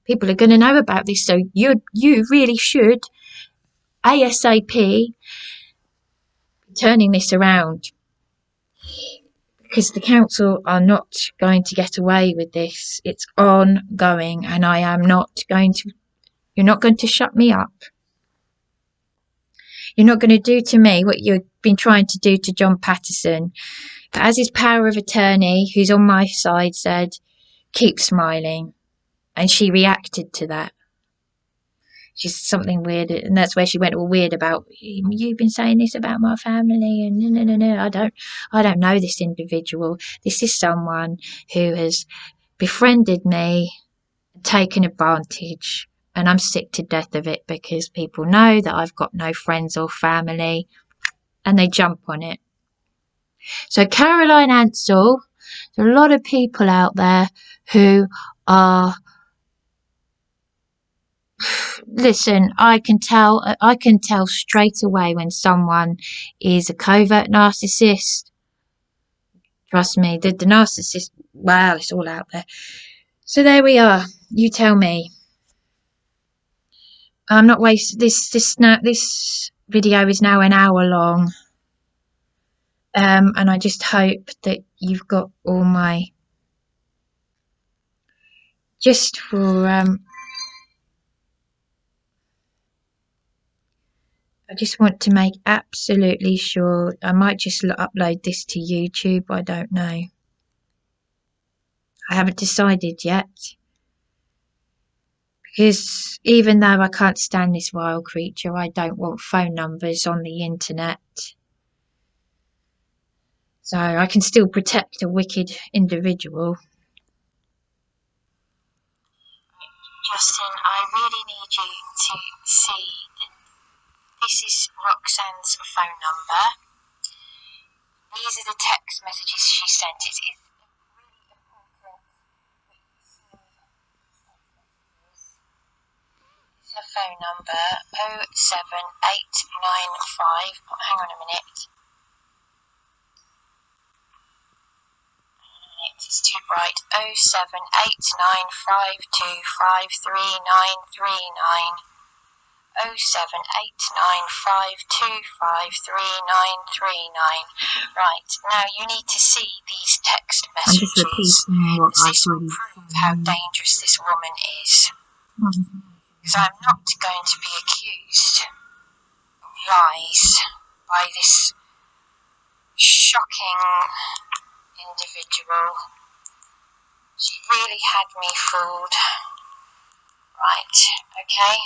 People are going to know about this, so you really should ASAP turning this around, because the council are not going to get away with this. It's ongoing, and you're not going to shut me up. You're not going to do to me what you've been trying to do to John Patterson. But as his power of attorney, who's on my side, said, keep smiling. And she reacted to that. She's something weird, and that's where she went all weird about, you've been saying this about my family, and no, I don't know this individual. This is someone who has befriended me, taken advantage, And I'm sick to death of it because people know that I've got no friends or family and they jump on it. So Caroline Ansell, there are a lot of people out there who are, listen, I can tell straight away when someone is a covert narcissist. Trust me, the narcissist, well, it's all out there. So there we are. You tell me. I'm not wasting this video is now an hour long. And I just hope that you've got all my, just for I just want to make absolutely sure. I might just upload this to YouTube. I don't know. I haven't decided yet. Because even though I can't stand this vile creature, I don't want phone numbers on the internet. So I can still protect a wicked individual. Justin, I really need you to see that this is Roxanne's phone number. These are the text messages she sent. It is really important that you see her phone number 07895. Oh, hang on a minute. It's too bright. 07895253939. 07895253939. Right, now you need to see these text messages. I'm just repeating what I thought you said. How dangerous this woman is. Because I'm not going to be accused of lies by this shocking individual. She really had me fooled. Right, okay.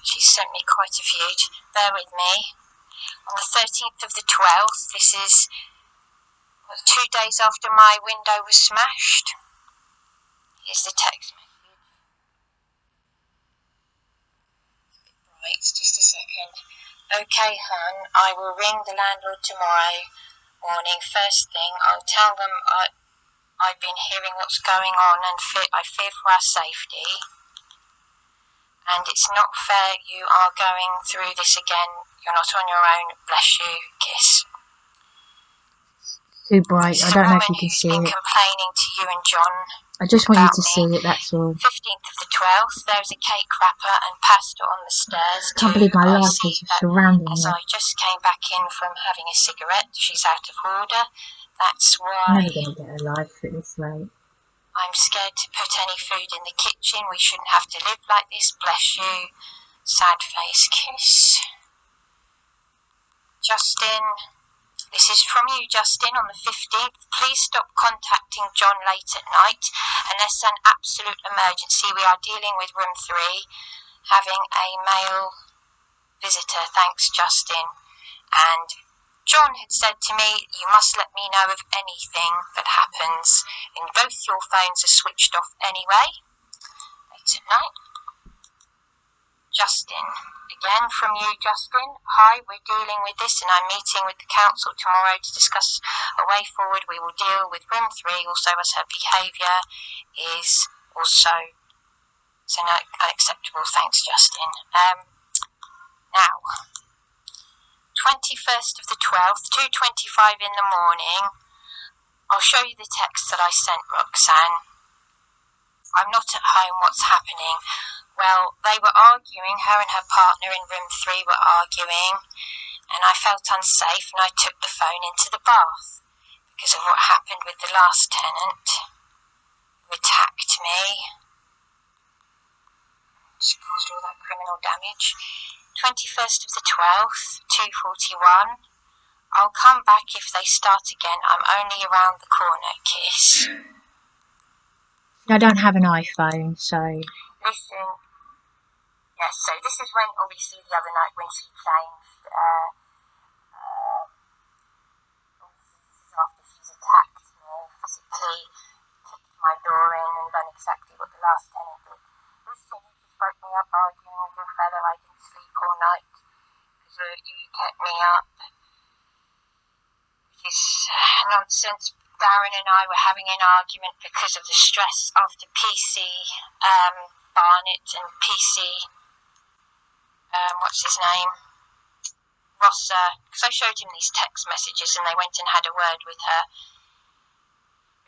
She sent me quite a few. Bear with me. On the 13th of the 12th, this is 2 days after my window was smashed. Here's the text message. Right, just a second. Okay, hon, I will ring the landlord tomorrow morning. First thing, I'll tell them I've been hearing what's going on and I fear for our safety. And it's not fair you are going through this again. You're not on your own. Bless you. Kiss. Too bright. I don't know if you can see it. Complaining to you and John. I just want you to see it, that's all. 15th of the 12th, there's a cake wrapper and pasta on the stairs. I can't believe my life is surrounding me. As I just came back in from having a cigarette, she's out of order. That's why. I'm never going to get a life at this rate. I'm scared to put any food in the kitchen. We shouldn't have to live like this. Bless you. Sad face. Kiss. Justin. This is from you, Justin, on the 15th. Please stop contacting John late at night unless an absolute emergency. We are dealing with room 3, having a male visitor. Thanks, Justin. And John had said to me, you must let me know of anything that happens. And both your phones are switched off anyway. Late at night. Justin. Again from you, Justin. Hi, we're dealing with this and I'm meeting with the council tomorrow to discuss a way forward. We will deal with room 3 also as her behaviour is also unacceptable. Thanks, Justin. Now, 21st of the 12th, 2:25 in the morning. I'll show you the text that I sent Roxanne. I'm not at home, what's happening? Well, they were arguing, her and her partner in room 3 were arguing, and I felt unsafe and I took the phone into the bath because of what happened with the last tenant who attacked me. Just caused all that criminal damage. 21st of the 12th, 2:41. I'll come back if they start again. I'm only around the corner. Kiss. I don't have an iPhone, so. Listen. Yes, so this is when, obviously, the other night when she changed. This is after she's attacked me, physically kicked my door in and didn't sleep all night because you kept me up. This nonsense. Darren and I were having an argument because of the stress after PC Barnett and PC, what's his name? Rosser, because I showed him these text messages and they went and had a word with her.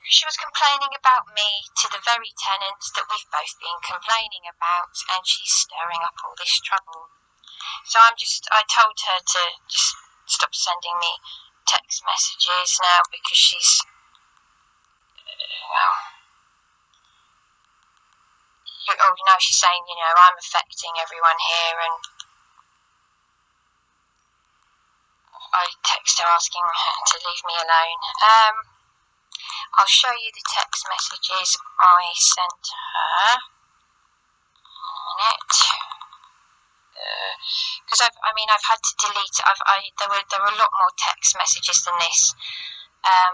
She was complaining about me to the very tenants that we've both been complaining about, and she's stirring up all this trouble. So I told her to just stop sending me text messages now because she's, now she's saying, I'm affecting everyone here, and I text her asking her to leave me alone. I'll show you the text messages I sent her. Because I've had to delete. There were a lot more text messages than this,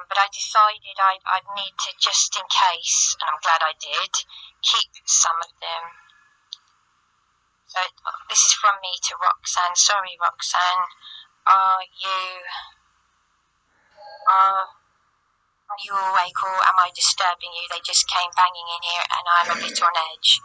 but I decided I'd need to, just in case, and I'm glad I did, keep some of them. So this is from me to Roxanne. Sorry, Roxanne. Are you awake, or am I disturbing you? They just came banging in here and I'm a bit on edge.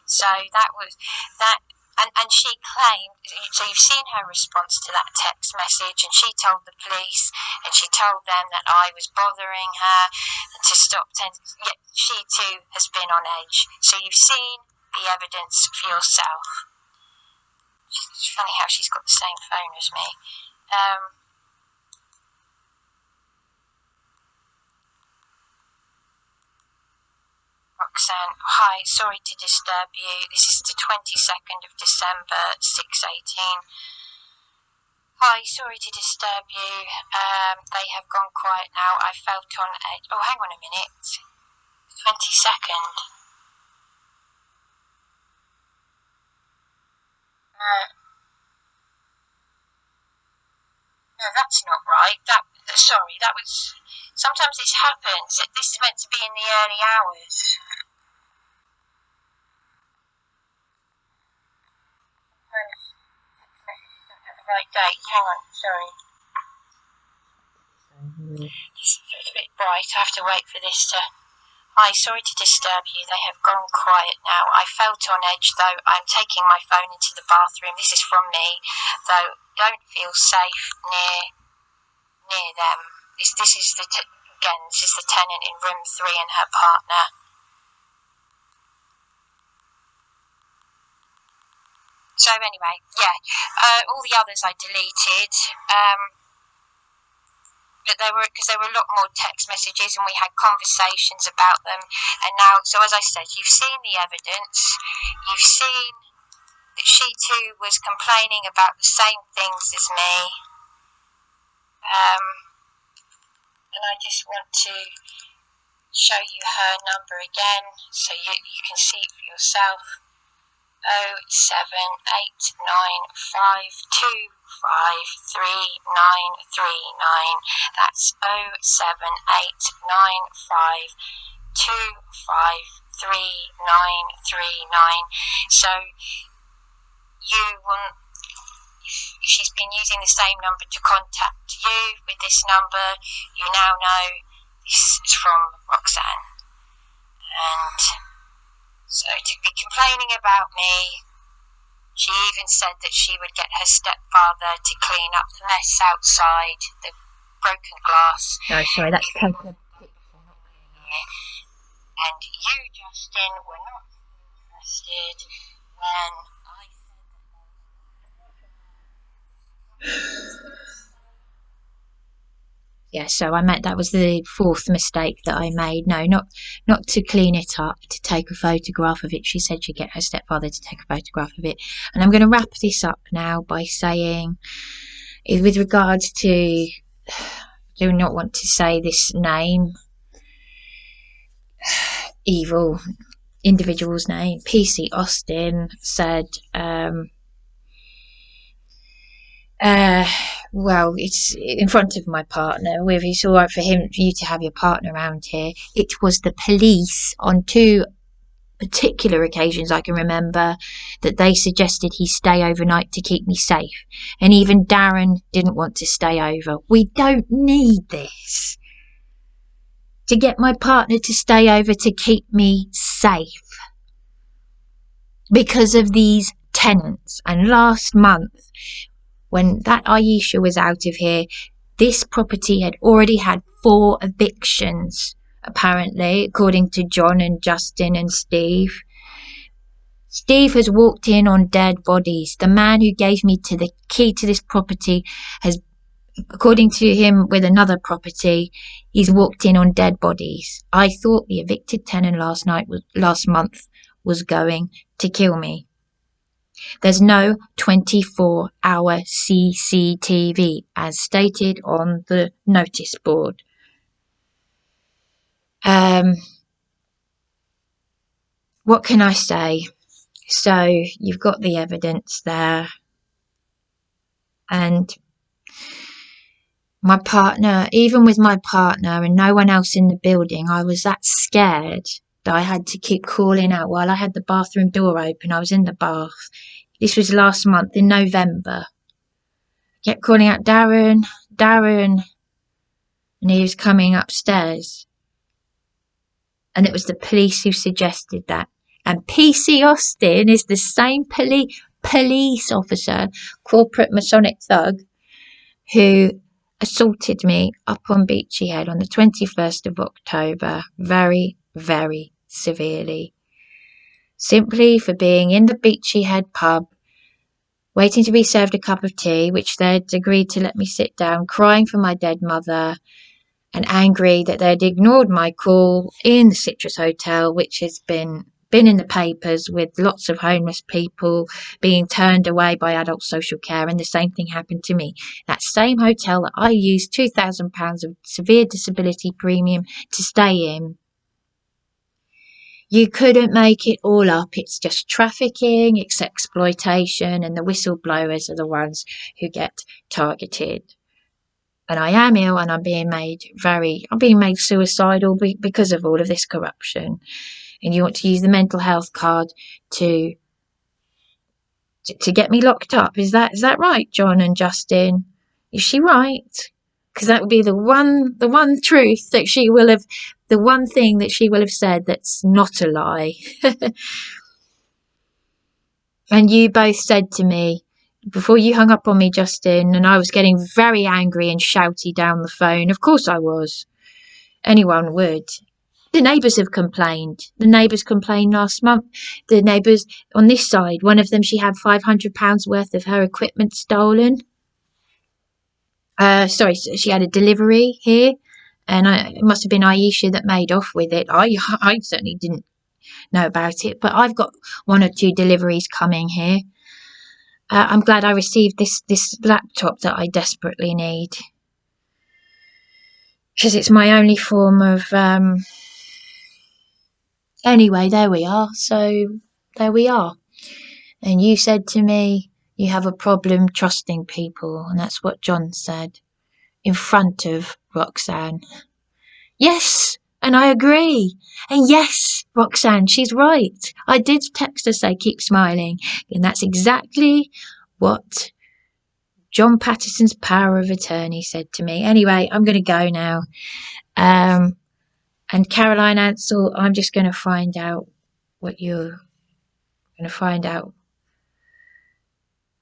So that was that. And she claimed, so you've seen her response to that text message, and she told the police, and she told them that I was bothering her to stop. Yet she too has been on edge. So you've seen the evidence for yourself. It's funny how she's got the same phone as me. Roxanne, hi, sorry to disturb you. This is the 22nd of December, 6:18. Hi, sorry to disturb you. They have gone quiet now. I felt on edge. Oh, hang on a minute. 22nd. No, that's not right. Sorry, that was... Sometimes this happens. This is meant to be in the early hours. Sometimes text messages don't have the right date. Hang on, sorry. It's a bit bright. I have to wait for this to... Hi, sorry to disturb you. They have gone quiet now. I felt on edge, though. I'm taking my phone into the bathroom. This is from me, though. Don't feel safe near them. This is the tenant in room 3 and her partner. So anyway, yeah, all the others I deleted. But there were a lot more text messages and we had conversations about them. And now, so as I said, you've seen the evidence. You've seen that she too was complaining about the same things as me. And I just want to show you her number again so you can see it for yourself. 07895253939. That's 07895253939. So you will, if she's been using the same number to contact you with this number, you now know this is from Roxanne. And so to be complaining about me, she even said that she would get her stepfather to clean up the mess outside, the broken glass. No, sorry, that's paper. And you, Justin, were not interested when I said Yeah, so that was the 4th mistake that I made. No, not to clean it up, to take a photograph of it. She said she'd get her stepfather to take a photograph of it. And I'm going to wrap this up now by saying, with regards to, I do not want to say this name, evil individual's name, PC Austin, said, well, it's in front of my partner. It's all right for you to have your partner around here. It was the police on 2 particular occasions I can remember that they suggested he stay overnight to keep me safe. And even Darren didn't want to stay over. We don't need this. To get my partner to stay over to keep me safe. Because of these tenants. And last month, when that Aisha was out of here, this property had already had 4 evictions, apparently, according to John and Justin and Steve. Steve has walked in on dead bodies. The man who gave me the key to this property has, according to him with another property, he's walked in on dead bodies. I thought the evicted tenant last month was going to kill me. There's no 24-hour CCTV, as stated on the notice board. What can I say? So you've got the evidence there. And my partner, even with my partner and no one else in the building, I was that scared that I had to keep calling out while I had the bathroom door open. I was in the bath. This was last month in November. I kept calling out, Darren, Darren. And he was coming upstairs. And it was the police who suggested that. And PC Austin is the same police officer, corporate Masonic thug, who assaulted me up on Beachy Head on the 21st of October, very, very severely. Simply for being in the Beachy Head pub, waiting to be served a cup of tea, which they'd agreed to let me sit down, crying for my dead mother, and angry that they'd ignored my call in the Citrus Hotel, which has been in the papers with lots of homeless people being turned away by adult social care, and the same thing happened to me. That same hotel that I used £2,000 of severe disability premium to stay in. You couldn't make it all up. It's just trafficking, it's exploitation, and the whistleblowers are the ones who get targeted. And I am ill, and I'm being made suicidal because of all of this corruption. And you want to use the mental health card to get me locked up. Is that right, John and Justin? Is she right? Because that would be the one truth that she will have, the one thing that she will have said that's not a lie. And you both said to me, before you hung up on me, Justin, and I was getting very angry and shouty down the phone. Of course I was. Anyone would. The neighbours have complained. The neighbours complained last month. The neighbours on this side, one of them, she had £500 worth of her equipment stolen. She had a delivery here, and it must have been Aisha that made off with it. I certainly didn't know about it, but I've got 1 or 2 deliveries coming here. I'm glad I received this laptop that I desperately need, because it's my only form of anyway, there we are. So there we are. And you said to me you have a problem trusting people, and that's what John said in front of Roxanne. Yes, and I agree. And yes, Roxanne, she's right. I did text her say keep smiling, and that's exactly what John Patterson's power of attorney said to me. Anyway, I'm going to go now. And Caroline Ansell, I'm just going to find out what you're going to find out.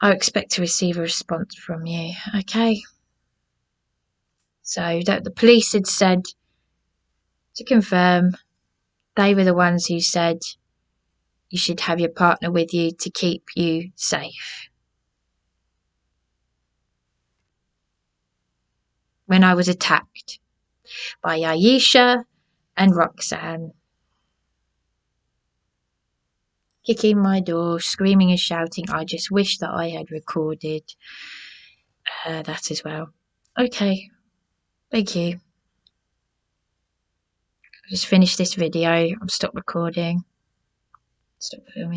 I expect to receive a response from you, okay? So that the police had said, to confirm, they were the ones who said you should have your partner with you to keep you safe. When I was attacked by Aisha and Roxanne, kicking my door, screaming and shouting. I just wish that I had recorded that as well. Okay, thank you. I'll just finish this video. I'll stop recording. Stop filming.